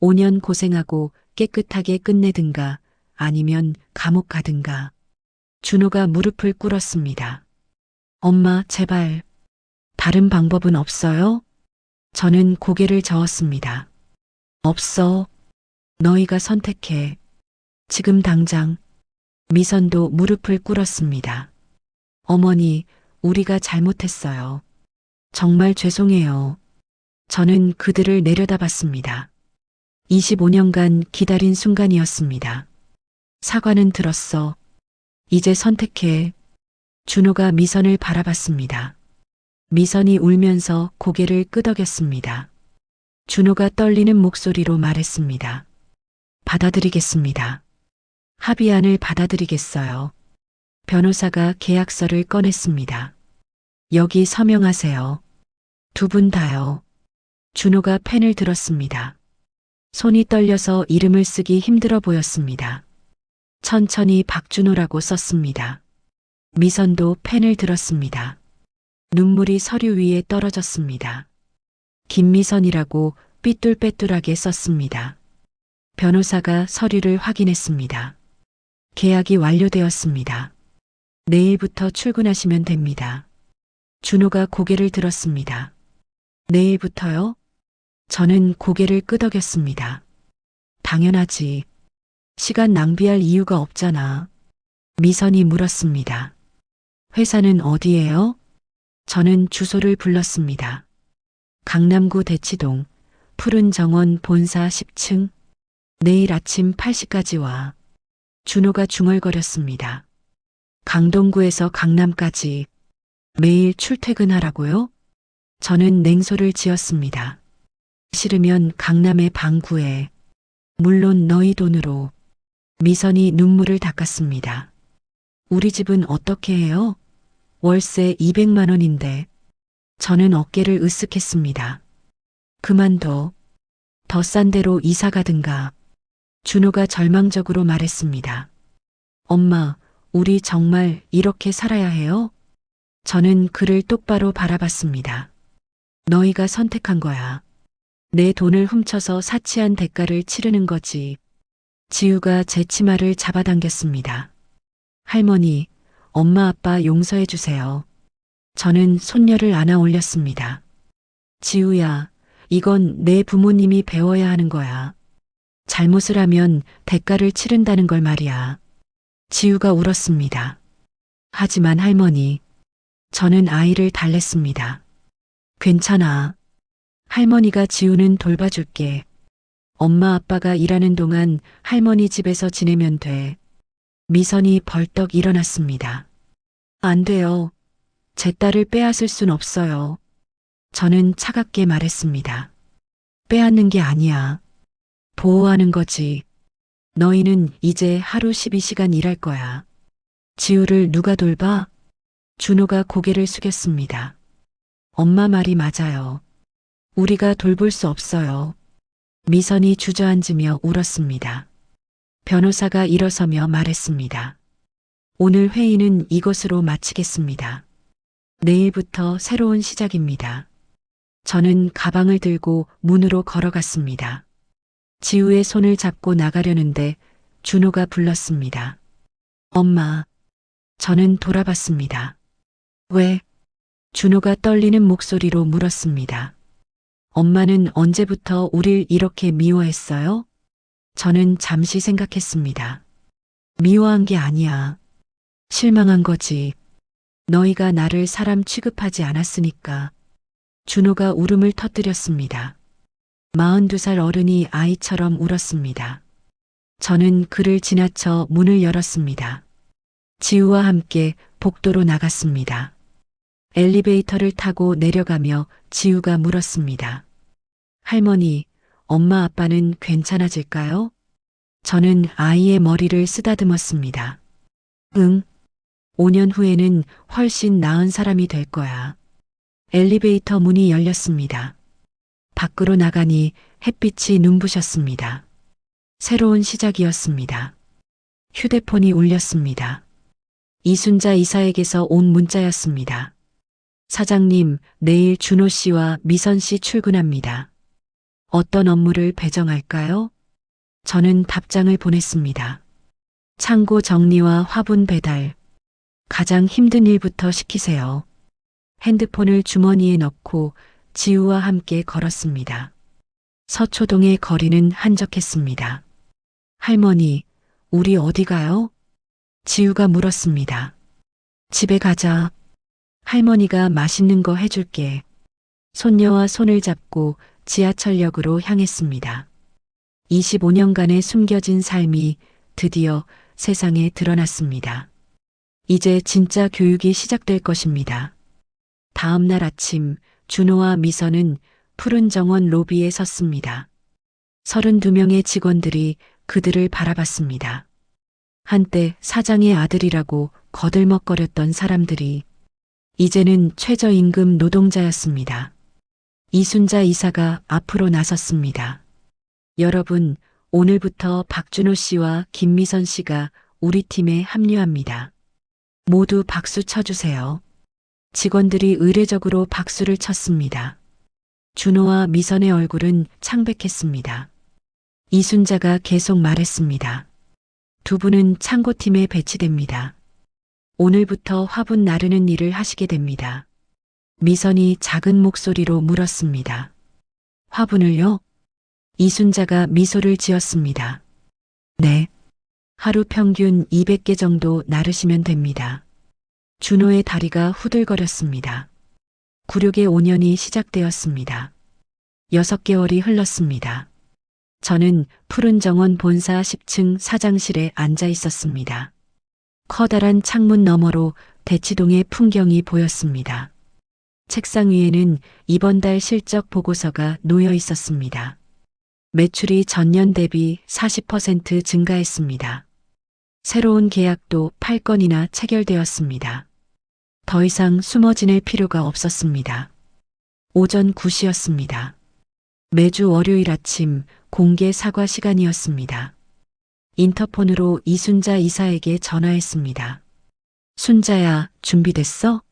5년 고생하고 깨끗하게 끝내든가 아니면 감옥 가든가. 준호가 무릎을 꿇었습니다. 엄마, 제발. 다른 방법은 없어요? 저는 고개를 저었습니다. 없어. 너희가 선택해. 지금 당장. 미선도 무릎을 꿇었습니다. 어머니, 우리가 잘못했어요. 정말 죄송해요. 저는 그들을 내려다봤습니다. 25년간 기다린 순간이었습니다. 사과는 들었어. 이제 선택해. 준호가 미선을 바라봤습니다. 미선이 울면서 고개를 끄덕였습니다. 준호가 떨리는 목소리로 말했습니다. 받아들이겠습니다. 합의안을 받아들이겠어요. 변호사가 계약서를 꺼냈습니다. 여기 서명하세요. 두 분 다요. 준호가 펜을 들었습니다. 손이 떨려서 이름을 쓰기 힘들어 보였습니다. 천천히 박준호라고 썼습니다. 미선도 펜을 들었습니다. 눈물이 서류 위에 떨어졌습니다. 김미선이라고 삐뚤빼뚤하게 썼습니다. 변호사가 서류를 확인했습니다. 계약이 완료되었습니다. 내일부터 출근하시면 됩니다. 준호가 고개를 들었습니다. 내일부터요? 저는 고개를 끄덕였습니다. 당연하지. 시간 낭비할 이유가 없잖아. 미선이 물었습니다. 회사는 어디예요? 저는 주소를 불렀습니다. 강남구 대치동 푸른 정원 본사 10층. 내일 아침 8시까지 와. 준호가 중얼거렸습니다. 강동구에서 강남까지 매일 출퇴근하라고요? 저는 냉소를 지었습니다. 싫으면 강남의 방 구해. 물론 너희 돈으로. 미선이 눈물을 닦았습니다. 우리 집은 어떻게 해요? 월세 200만 원인데. 저는 어깨를 으쓱했습니다. 그만둬. 더 싼 데로 이사 가든가. 준호가 절망적으로 말했습니다. 엄마, 우리 정말 이렇게 살아야 해요? 저는 그를 똑바로 바라봤습니다. 너희가 선택한 거야. 내 돈을 훔쳐서 사치한 대가를 치르는 거지. 지우가 제 치마를 잡아당겼습니다. 할머니, 엄마 아빠 용서해 주세요. 저는 손녀를 안아 올렸습니다. 지우야, 이건 내 부모님이 배워야 하는 거야. 잘못을 하면 대가를 치른다는 걸 말이야. 지우가 울었습니다. 하지만 할머니, 저는 아이를 달랬습니다. 괜찮아. 할머니가 지우는 돌봐줄게. 엄마 아빠가 일하는 동안 할머니 집에서 지내면 돼. 미선이 벌떡 일어났습니다. 안 돼요. 제 딸을 빼앗을 순 없어요. 저는 차갑게 말했습니다. 빼앗는 게 아니야. 보호하는 거지. 너희는 이제 하루 12시간 일할 거야. 지우를 누가 돌봐? 준호가 고개를 숙였습니다. 엄마 말이 맞아요. 우리가 돌볼 수 없어요. 미선이 주저앉으며 울었습니다. 변호사가 일어서며 말했습니다. 오늘 회의는 이것으로 마치겠습니다. 내일부터 새로운 시작입니다. 저는 가방을 들고 문으로 걸어갔습니다. 지우의 손을 잡고 나가려는데 준호가 불렀습니다. 엄마. 저는 돌아봤습니다. 왜? 준호가 떨리는 목소리로 물었습니다. 엄마는 언제부터 우릴 이렇게 미워했어요? 저는 잠시 생각했습니다. 미워한 게 아니야. 실망한 거지. 너희가 나를 사람 취급하지 않았으니까. 준호가 울음을 터뜨렸습니다. 42살 어른이 아이처럼 울었습니다. 저는 그를 지나쳐 문을 열었습니다. 지우와 함께 복도로 나갔습니다. 엘리베이터를 타고 내려가며 지우가 물었습니다. 할머니, 엄마 아빠는 괜찮아질까요? 저는 아이의 머리를 쓰다듬었습니다. 응. 5년 후에는 훨씬 나은 사람이 될 거야. 엘리베이터 문이 열렸습니다. 밖으로 나가니 햇빛이 눈부셨습니다. 새로운 시작이었습니다. 휴대폰이 울렸습니다. 이순자 이사에게서 온 문자였습니다. 사장님, 내일 준호 씨와 미선 씨 출근합니다. 어떤 업무를 배정할까요? 저는 답장을 보냈습니다. 창고 정리와 화분 배달. 가장 힘든 일부터 시키세요. 핸드폰을 주머니에 넣고 지우와 함께 걸었습니다. 서초동의 거리는 한적했습니다. 할머니, 우리 어디 가요? 지우가 물었습니다. 집에 가자. 할머니가 맛있는 거 해줄게. 손녀와 손을 잡고 지하철역으로 향했습니다. 25년간의 숨겨진 삶이 드디어 세상에 드러났습니다. 이제 진짜 교육이 시작될 것입니다. 다음 날 아침 준호와 미선은 푸른 정원 로비에 섰습니다. 32명의 직원들이 그들을 바라봤습니다. 한때 사장의 아들이라고 거들먹거렸던 사람들이 이제는 최저임금 노동자였습니다. 이순자 이사가 앞으로 나섰습니다. 여러분, 오늘부터 박준호 씨와 김미선 씨가 우리 팀에 합류합니다. 모두 박수 쳐주세요. 직원들이 의례적으로 박수를 쳤습니다. 준호와 미선의 얼굴은 창백했습니다. 이순자가 계속 말했습니다. 두 분은 창고팀에 배치됩니다. 오늘부터 화분 나르는 일을 하시게 됩니다. 미선이 작은 목소리로 물었습니다. 화분을요? 이순자가 미소를 지었습니다. 네. 하루 평균 200개 정도 나르시면 됩니다. 준호의 다리가 후들거렸습니다. 굴욕의 5년이 시작되었습니다. 6개월이 흘렀습니다. 저는 푸른 정원 본사 10층 사장실에 앉아 있었습니다. 커다란 창문 너머로 대치동의 풍경이 보였습니다. 책상 위에는 이번 달 실적 보고서가 놓여 있었습니다. 매출이 전년 대비 40% 증가했습니다. 새로운 계약도 8건이나 체결되었습니다. 더 이상 숨어 지낼 필요가 없었습니다. 오전 9시였습니다. 매주 월요일 아침 공개 사과 시간이었습니다. 인터폰으로 이순자 이사에게 전화했습니다. 순자야, 준비됐어?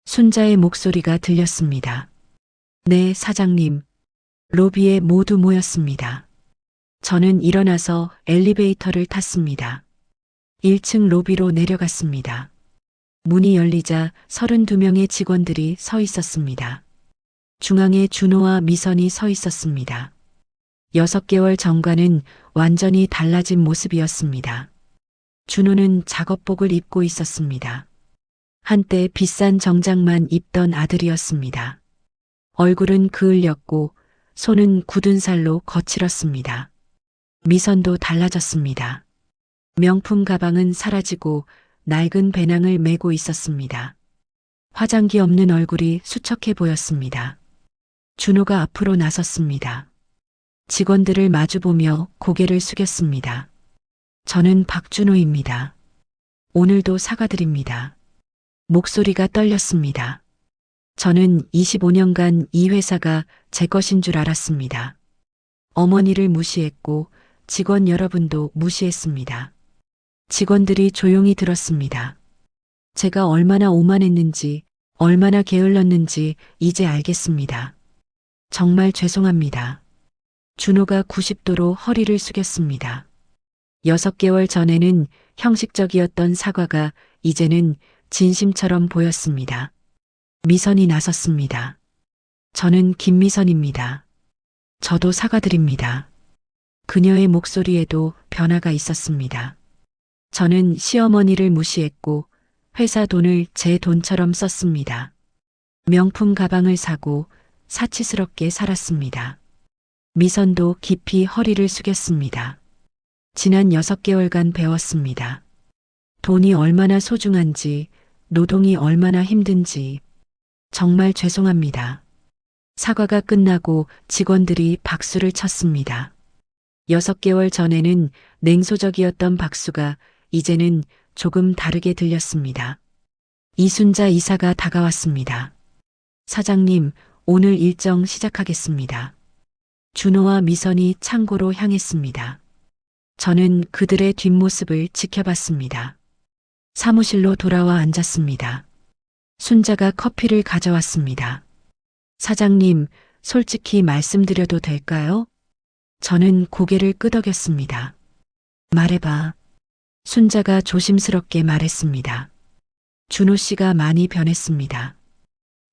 순자의 목소리가 들렸습니다. 네, 사장님. 로비에 모두 모였습니다. 저는 일어나서 엘리베이터를 탔습니다. 1층 로비로 내려갔습니다. 문이 열리자 32명의 직원들이 서 있었습니다. 중앙에 준호와 미선이 서 있었습니다. 6개월 전과는 완전히 달라진 모습이었습니다. 준호는 작업복을 입고 있었습니다. 한때 비싼 정장만 입던 아들이었습니다. 얼굴은 그을렸고 손은 굳은 살로 거칠었습니다. 미선도 달라졌습니다. 명품 가방은 사라지고 낡은 배낭을 메고 있었습니다. 화장기 없는 얼굴이 수척해 보였습니다. 준호가 앞으로 나섰습니다. 직원들을 마주보며 고개를 숙였습니다. 저는 박준호입니다. 오늘도 사과드립니다. 목소리가 떨렸습니다. 저는 25년간 이 회사가 제 것인 줄 알았습니다. 어머니를 무시했고 직원 여러분도 무시했습니다. 직원들이 조용히 들었습니다. 제가 얼마나 오만했는지, 얼마나 게을렀는지 이제 알겠습니다. 정말 죄송합니다. 준호가 90도로 허리를 숙였습니다. 6개월 전에는 형식적이었던 사과가 이제는 진심처럼 보였습니다. 미선이 나섰습니다. 저는 김미선입니다. 저도 사과드립니다. 그녀의 목소리에도 변화가 있었습니다. 저는 시어머니를 무시했고 회사 돈을 제 돈처럼 썼습니다. 명품 가방을 사고 사치스럽게 살았습니다. 미선도 깊이 허리를 숙였습니다. 지난 6개월간 배웠습니다. 돈이 얼마나 소중한지, 노동이 얼마나 힘든지. 정말 죄송합니다. 사과가 끝나고 직원들이 박수를 쳤습니다. 6개월 전에는 냉소적이었던 박수가 이제는 조금 다르게 들렸습니다. 이순자 이사가 다가왔습니다. 사장님, 오늘 일정 시작하겠습니다. 준호와 미선이 창고로 향했습니다. 저는 그들의 뒷모습을 지켜봤습니다. 사무실로 돌아와 앉았습니다. 순자가 커피를 가져왔습니다. 사장님, 솔직히 말씀드려도 될까요? 저는 고개를 끄덕였습니다. 말해봐. 순자가 조심스럽게 말했습니다. 준호 씨가 많이 변했습니다.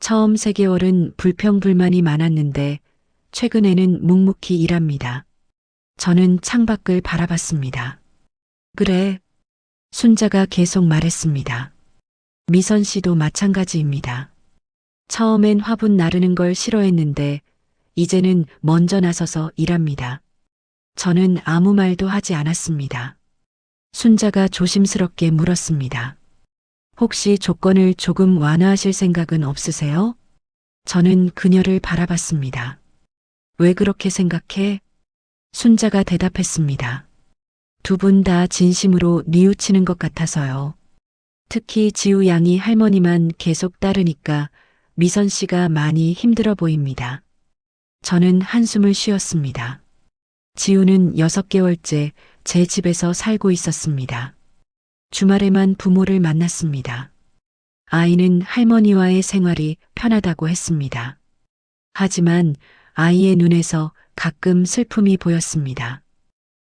처음 3개월은 불평불만이 많았는데 최근에는 묵묵히 일합니다. 저는 창밖을 바라봤습니다. 그래. 순자가 계속 말했습니다. 미선 씨도 마찬가지입니다. 처음엔 화분 나르는 걸 싫어했는데 이제는 먼저 나서서 일합니다. 저는 아무 말도 하지 않았습니다. 순자가 조심스럽게 물었습니다. 혹시 조건을 조금 완화하실 생각은 없으세요? 저는 그녀를 바라봤습니다. 왜 그렇게 생각해? 순자가 대답했습니다. 두 분 다 진심으로 뉘우치는 것 같아서요. 특히 지우 양이 할머니만 계속 따르니까 미선 씨가 많이 힘들어 보입니다. 저는 한숨을 쉬었습니다. 지우는 6개월째 제 집에서 살고 있었습니다. 주말에만 부모를 만났습니다. 아이는 할머니와의 생활이 편하다고 했습니다. 하지만 아이의 눈에서 가끔 슬픔이 보였습니다.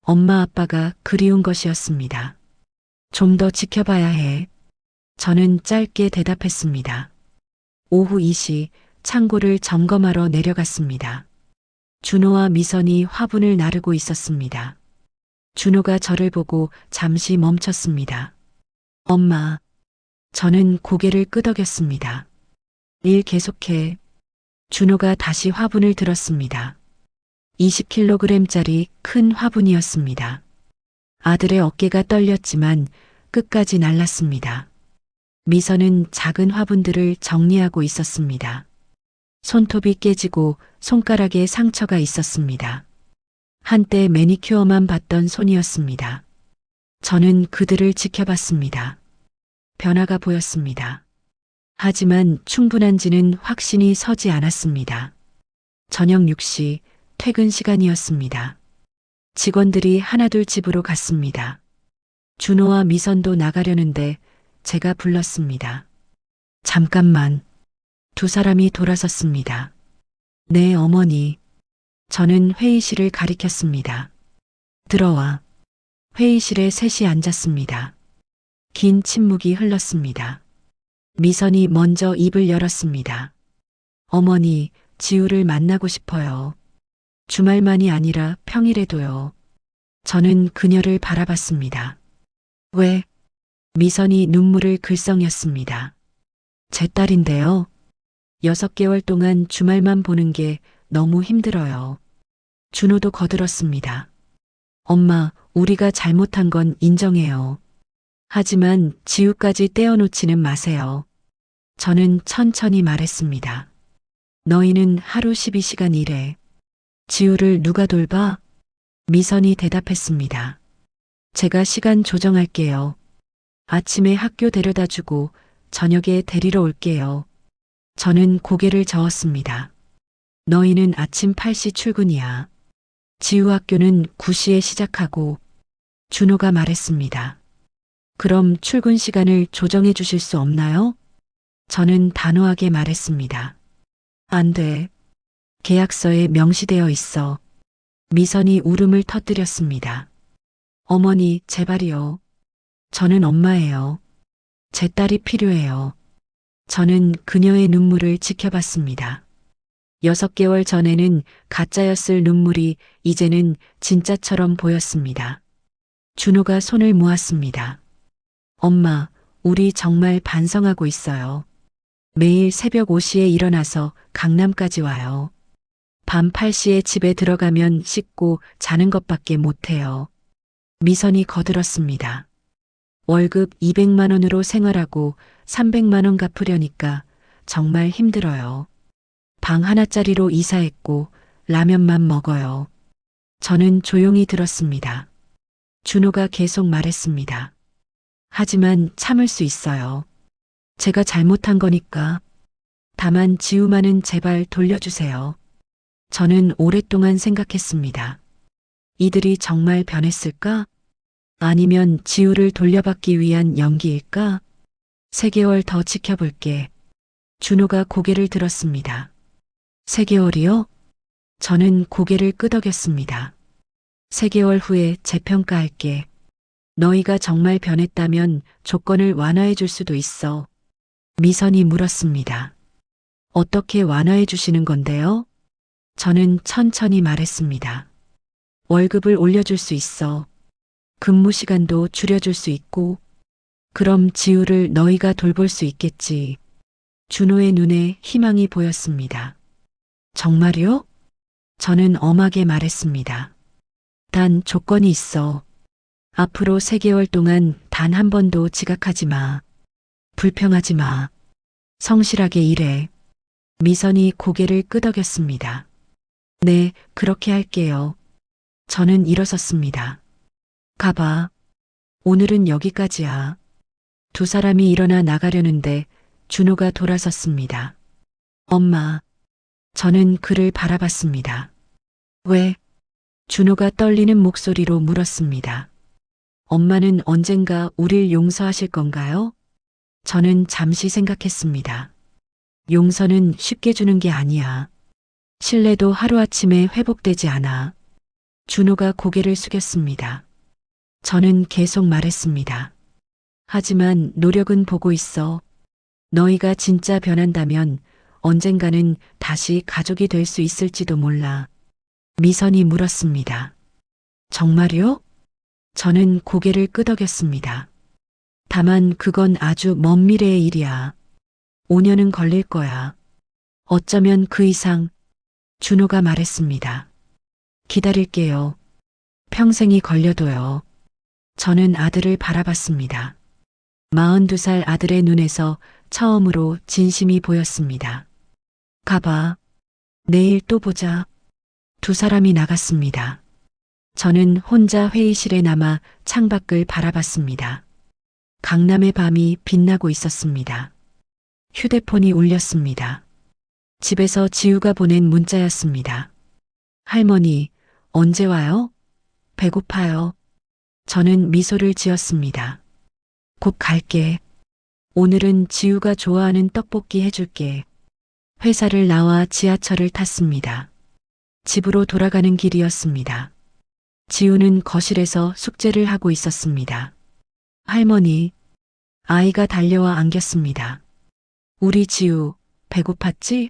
엄마 아빠가 그리운 것이었습니다. 좀 더 지켜봐야 해. 저는 짧게 대답했습니다. 오후 2시 창고를 점검하러 내려갔습니다. 준호와 미선이 화분을 나르고 있었습니다. 준호가 저를 보고 잠시 멈췄습니다. 엄마. 저는 고개를 끄덕였습니다. 일 계속해. 준호가 다시 화분을 들었습니다. 20kg짜리 큰 화분이었습니다. 아들의 어깨가 떨렸지만 끝까지 날랐습니다. 미선은 작은 화분들을 정리하고 있었습니다. 손톱이 깨지고 손가락에 상처가 있었습니다. 한때 매니큐어만 받던 손이었습니다. 저는 그들을 지켜봤습니다. 변화가 보였습니다. 하지만 충분한지는 확신이 서지 않았습니다. 저녁 6시 퇴근 시간이었습니다. 직원들이 하나둘 집으로 갔습니다. 준호와 미선도 나가려는데 제가 불렀습니다. 잠깐만. 두 사람이 돌아섰습니다. 네, 어머니. 저는 회의실을 가리켰습니다. 들어와. 회의실에 셋이 앉았습니다. 긴 침묵이 흘렀습니다. 미선이 먼저 입을 열었습니다. 어머니, 지우를 만나고 싶어요. 주말만이 아니라 평일에도요. 저는 그녀를 바라봤습니다. 왜? 미선이 눈물을 글썽였습니다. 제 딸인데요. 6개월 동안 주말만 보는 게 너무 힘들어요. 준호도 거들었습니다. 엄마, 우리가 잘못한 건 인정해요. 하지만 지우까지 떼어놓지는 마세요. 저는 천천히 말했습니다. 너희는 하루 12시간 일해. 지우를 누가 돌봐? 미선이 대답했습니다. 제가 시간 조정할게요. 아침에 학교 데려다 주고 저녁에 데리러 올게요. 저는 고개를 저었습니다. 너희는 아침 8시 출근이야. 지우 학교는 9시에 시작하고. 준호가 말했습니다. 그럼 출근 시간을 조정해 주실 수 없나요? 저는 단호하게 말했습니다. 안 돼. 계약서에 명시되어 있어. 미선이 울음을 터뜨렸습니다. 어머니, 제발이요. 저는 엄마예요. 제 딸이 필요해요. 저는 그녀의 눈물을 지켜봤습니다. 6개월 전에는 가짜였을 눈물이 이제는 진짜처럼 보였습니다. 준호가 손을 모았습니다. 엄마, 우리 정말 반성하고 있어요. 매일 새벽 5시에 일어나서 강남까지 와요. 밤 8시에 집에 들어가면 씻고 자는 것밖에 못해요. 미선이 거들었습니다. 월급 200만 원으로 생활하고 300만 원 갚으려니까 정말 힘들어요. 방 하나짜리로 이사했고 라면만 먹어요. 저는 조용히 들었습니다. 준호가 계속 말했습니다. 하지만 참을 수 있어요. 제가 잘못한 거니까. 다만 지우만은 제발 돌려주세요. 저는 오랫동안 생각했습니다. 이들이 정말 변했을까? 아니면 지우를 돌려받기 위한 연기일까? 3개월 더 지켜볼게. 준호가 고개를 들었습니다. 3개월이요? 저는 고개를 끄덕였습니다. 3개월 후에 재평가할게. 너희가 정말 변했다면 조건을 완화해 줄 수도 있어. 미선이 물었습니다. 어떻게 완화해 주시는 건데요? 저는 천천히 말했습니다. 월급을 올려줄 수 있어. 근무 시간도 줄여줄 수 있고. 그럼 지우를 너희가 돌볼 수 있겠지. 준호의 눈에 희망이 보였습니다. 정말요? 저는 엄하게 말했습니다. 단 조건이 있어. 앞으로 3개월 동안 단 한 번도 지각하지 마. 불평하지 마. 성실하게 일해. 미선이 고개를 끄덕였습니다. 네, 그렇게 할게요. 저는 일어섰습니다. 가봐. 오늘은 여기까지야. 두 사람이 일어나 나가려는데 준호가 돌아섰습니다. 엄마. 저는 그를 바라봤습니다. 왜? 준호가 떨리는 목소리로 물었습니다. 엄마는 언젠가 우릴 용서하실 건가요? 저는 잠시 생각했습니다. 용서는 쉽게 주는 게 아니야. 신뢰도 하루아침에 회복되지 않아. 준호가 고개를 숙였습니다. 저는 계속 말했습니다. 하지만 노력은 보고 있어. 너희가 진짜 변한다면 언젠가는 다시 가족이 될 수 있을지도 몰라. 미선이 물었습니다. 정말요? 저는 고개를 끄덕였습니다. 다만 그건 아주 먼 미래의 일이야. 5년은 걸릴 거야. 어쩌면 그 이상, 준호가 말했습니다. 기다릴게요. 평생이 걸려도요. 저는 아들을 바라봤습니다. 42살 아들의 눈에서 처음으로 진심이 보였습니다. 가봐. 내일 또 보자. 두 사람이 나갔습니다. 저는 혼자 회의실에 남아 창밖을 바라봤습니다. 강남의 밤이 빛나고 있었습니다. 휴대폰이 울렸습니다. 집에서 지우가 보낸 문자였습니다. 할머니, 언제 와요? 배고파요. 저는 미소를 지었습니다. 곧 갈게. 오늘은 지우가 좋아하는 떡볶이 해줄게. 회사를 나와 지하철을 탔습니다. 집으로 돌아가는 길이었습니다. 지우는 거실에서 숙제를 하고 있었습니다. 할머니, 아이가 달려와 안겼습니다. 우리 지우, 배고팠지?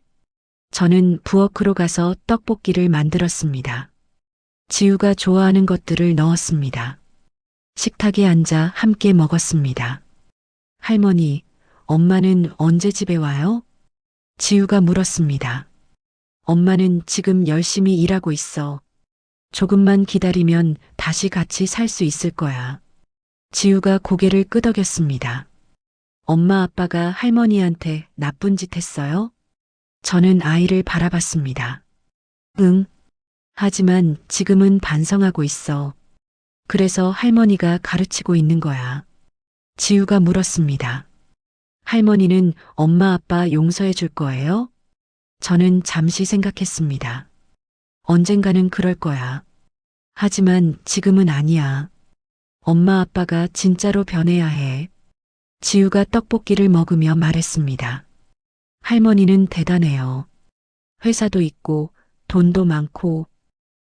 저는 부엌으로 가서 떡볶이를 만들었습니다. 지우가 좋아하는 것들을 넣었습니다. 식탁에 앉아 함께 먹었습니다. 할머니, 엄마는 언제 집에 와요? 지우가 물었습니다. 엄마는 지금 열심히 일하고 있어. 조금만 기다리면 다시 같이 살 수 있을 거야. 지우가 고개를 끄덕였습니다. 엄마 아빠가 할머니한테 나쁜 짓 했어요? 저는 아이를 바라봤습니다. 응. 하지만 지금은 반성하고 있어. 그래서 할머니가 가르치고 있는 거야. 지우가 물었습니다. 할머니는 엄마 아빠 용서해 줄 거예요? 저는 잠시 생각했습니다. 언젠가는 그럴 거야. 하지만 지금은 아니야. 엄마 아빠가 진짜로 변해야 해. 지우가 떡볶이를 먹으며 말했습니다. 할머니는 대단해요. 회사도 있고 돈도 많고.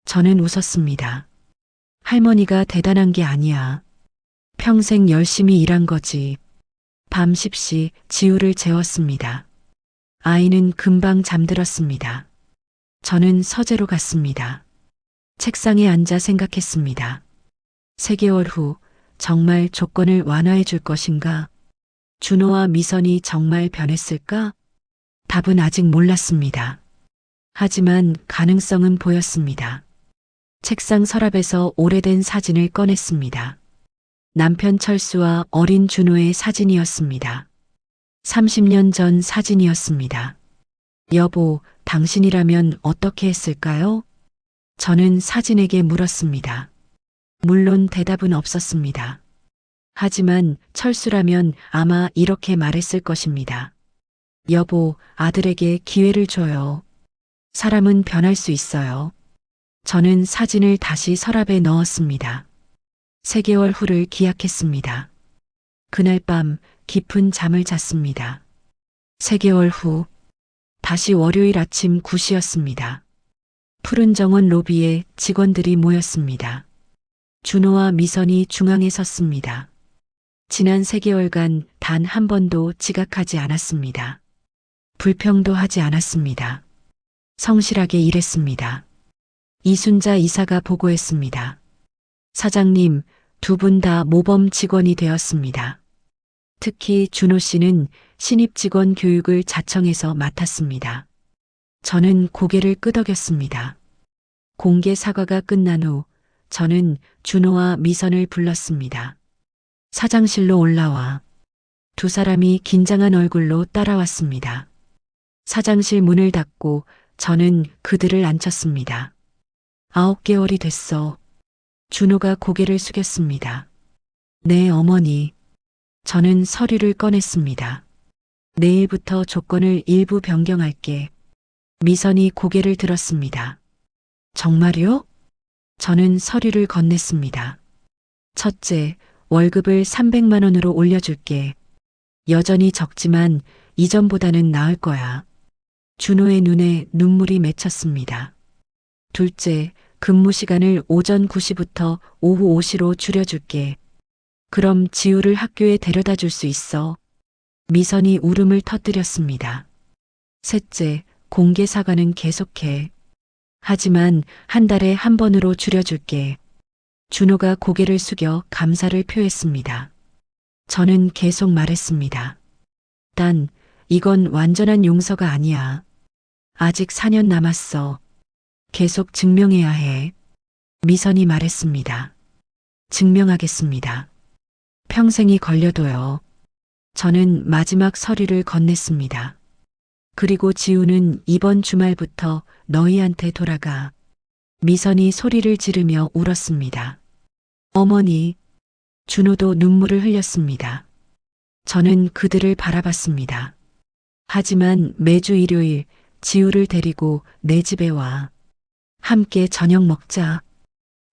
저는 웃었습니다. 할머니가 대단한 게 아니야. 평생 열심히 일한 거지. 밤 10시 지우를 재웠습니다. 아이는 금방 잠들었습니다. 저는 서재로 갔습니다. 책상에 앉아 생각했습니다. 3개월 후 정말 조건을 완화해 줄 것인가? 준호와 미선이 정말 변했을까? 답은 아직 몰랐습니다. 하지만 가능성은 보였습니다. 책상 서랍에서 오래된 사진을 꺼냈습니다. 남편 철수와 어린 준호의 사진이었습니다. 30년 전 사진이었습니다. 여보, 당신이라면 어떻게 했을까요? 저는 사진에게 물었습니다. 물론 대답은 없었습니다. 하지만 철수라면 아마 이렇게 말했을 것입니다. 여보, 아들에게 기회를 줘요. 사람은 변할 수 있어요. 저는 사진을 다시 서랍에 넣었습니다. 3개월 후를 기약했습니다. 그날 밤 깊은 잠을 잤습니다. 3개월 후 다시 월요일 아침 9시였습니다. 푸른 정원 로비에 직원들이 모였습니다. 준호와 미선이 중앙에 섰습니다. 지난 3개월간 단 한 번도 지각하지 않았습니다. 불평도 하지 않았습니다. 성실하게 일했습니다. 이순자 이사가 보고했습니다. 사장님, 2분 다 모범 직원이 되었습니다. 특히 준호 씨는 신입 직원 교육을 자청해서 맡았습니다. 저는 고개를 끄덕였습니다. 공개 사과가 끝난 후 저는 준호와 미선을 불렀습니다. 사장실로 올라와. 두 사람이 긴장한 얼굴로 따라왔습니다. 사장실 문을 닫고 저는 그들을 앉혔습니다. 9개월이 됐어. 준호가 고개를 숙였습니다. 네, 어머니. 저는 서류를 꺼냈습니다. 내일부터 조건을 일부 변경할게. 미선이 고개를 들었습니다. 정말요? 저는 서류를 건넸습니다. 첫째, 월급을 300만 원으로 올려줄게. 여전히 적지만 이전보다는 나을 거야. 준호의 눈에 눈물이 맺혔습니다. 둘째, 근무 시간을 오전 9시부터 오후 5시로 줄여줄게. 그럼 지우를 학교에 데려다 줄 수 있어. 미선이 울음을 터뜨렸습니다. 셋째, 공개 사과는 계속해. 하지만 한 달에 한 번으로 줄여줄게. 준호가 고개를 숙여 감사를 표했습니다. 저는 계속 말했습니다. 단, 이건 완전한 용서가 아니야. 아직 4년 남았어. 계속 증명해야 해. 미선이 말했습니다. 증명하겠습니다. 평생이 걸려도요. 저는 마지막 서류를 건넸습니다. 그리고 지우는 이번 주말부터 너희한테 돌아가. 미선이 소리를 지르며 울었습니다. 어머니, 준호도 눈물을 흘렸습니다. 저는 그들을 바라봤습니다. 하지만 매주 일요일 지우를 데리고 내 집에 와. 함께 저녁 먹자.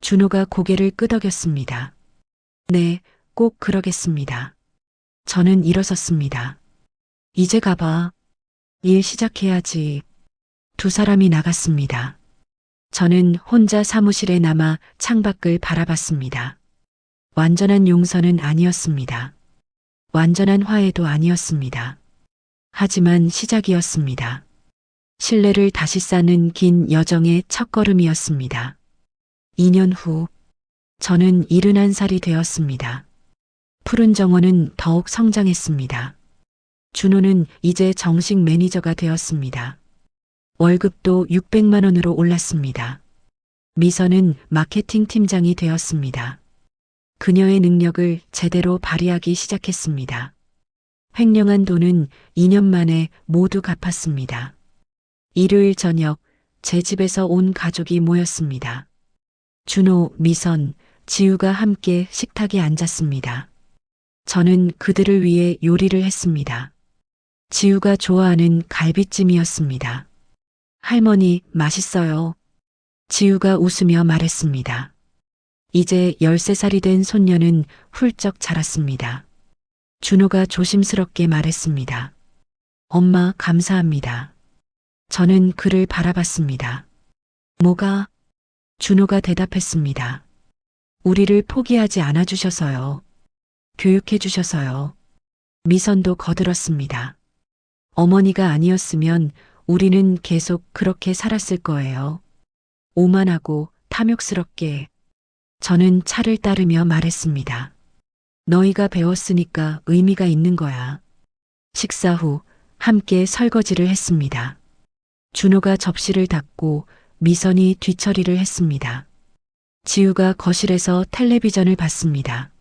준호가 고개를 끄덕였습니다. 네, 꼭 그러겠습니다. 저는 일어섰습니다. 이제 가봐. 일 시작해야지. 두 사람이 나갔습니다. 저는 혼자 사무실에 남아 창밖을 바라봤습니다. 완전한 용서는 아니었습니다. 완전한 화해도 아니었습니다. 하지만 시작이었습니다. 신뢰를 다시 쌓는 긴 여정의 첫걸음이었습니다. 2년 후, 저는 71살이 되었습니다. 푸른 정원은 더욱 성장했습니다. 준호는 이제 정식 매니저가 되었습니다. 월급도 600만 원으로 올랐습니다. 미선은 마케팅 팀장이 되었습니다. 그녀의 능력을 제대로 발휘하기 시작했습니다. 횡령한 돈은 2년 만에 모두 갚았습니다. 일요일 저녁 제 집에서 온 가족이 모였습니다. 준호, 미선, 지우가 함께 식탁에 앉았습니다. 저는 그들을 위해 요리를 했습니다. 지우가 좋아하는 갈비찜이었습니다. 할머니, 맛있어요. 지우가 웃으며 말했습니다. 이제 13살이 된 손녀는 훌쩍 자랐습니다. 준호가 조심스럽게 말했습니다. 엄마, 감사합니다. 저는 그를 바라봤습니다. 뭐가? 준호가 대답했습니다. 우리를 포기하지 않아 주셔서요. 교육해 주셔서요. 미선도 거들었습니다. 어머니가 아니었으면 우리는 계속 그렇게 살았을 거예요. 오만하고 탐욕스럽게. 저는 차를 따르며 말했습니다. 너희가 배웠으니까 의미가 있는 거야. 식사 후 함께 설거지를 했습니다. 준호가 접시를 닦고 미선이 뒤처리를 했습니다. 지우가 거실에서 텔레비전을 봤습니다.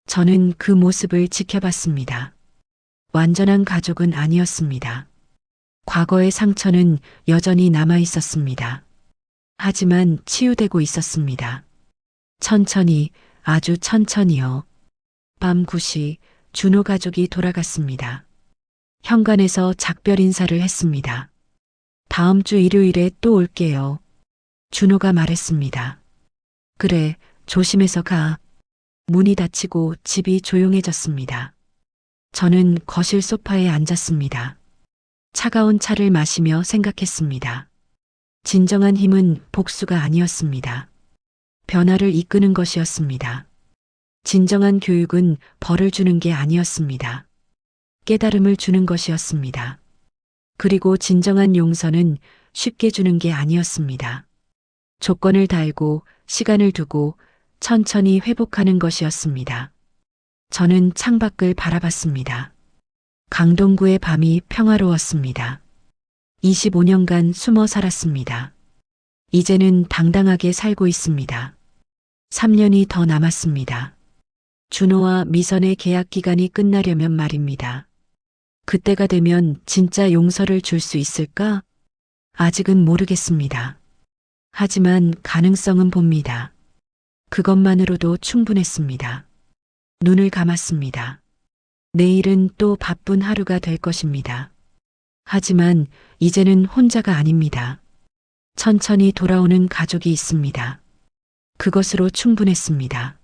저는 그 모습을 지켜봤습니다. 완전한 가족은 아니었습니다. 과거의 상처는 여전히 남아 있었습니다. 하지만 치유되고 있었습니다. 천천히, 아주 천천히요. 밤 9시 준호 가족이 돌아갔습니다. 현관에서 작별 인사를 했습니다. 다음 주 일요일에 또 올게요. 준호가 말했습니다. 그래, 조심해서 가. 문이 닫히고 집이 조용해졌습니다. 저는 거실 소파에 앉았습니다. 차가운 차를 마시며 생각했습니다. 진정한 힘은 복수가 아니었습니다. 변화를 이끄는 것이었습니다. 진정한 교육은 벌을 주는 게 아니었습니다. 깨달음을 주는 것이었습니다. 그리고 진정한 용서는 쉽게 주는 게 아니었습니다. 조건을 달고 시간을 두고 천천히 회복하는 것이었습니다. 저는 창밖을 바라봤습니다. 강동구의 밤이 평화로웠습니다. 25년간 숨어 살았습니다. 이제는 당당하게 살고 있습니다. 3년이 더 남았습니다. 준호와 미선의 계약 기간이 끝나려면 말입니다. 그때가 되면 진짜 용서를 줄 수 있을까? 아직은 모르겠습니다. 하지만 가능성은 봅니다. 그것만으로도 충분했습니다. 눈을 감았습니다. 내일은 또 바쁜 하루가 될 것입니다. 하지만 이제는 혼자가 아닙니다. 천천히 돌아오는 가족이 있습니다. 그것으로 충분했습니다.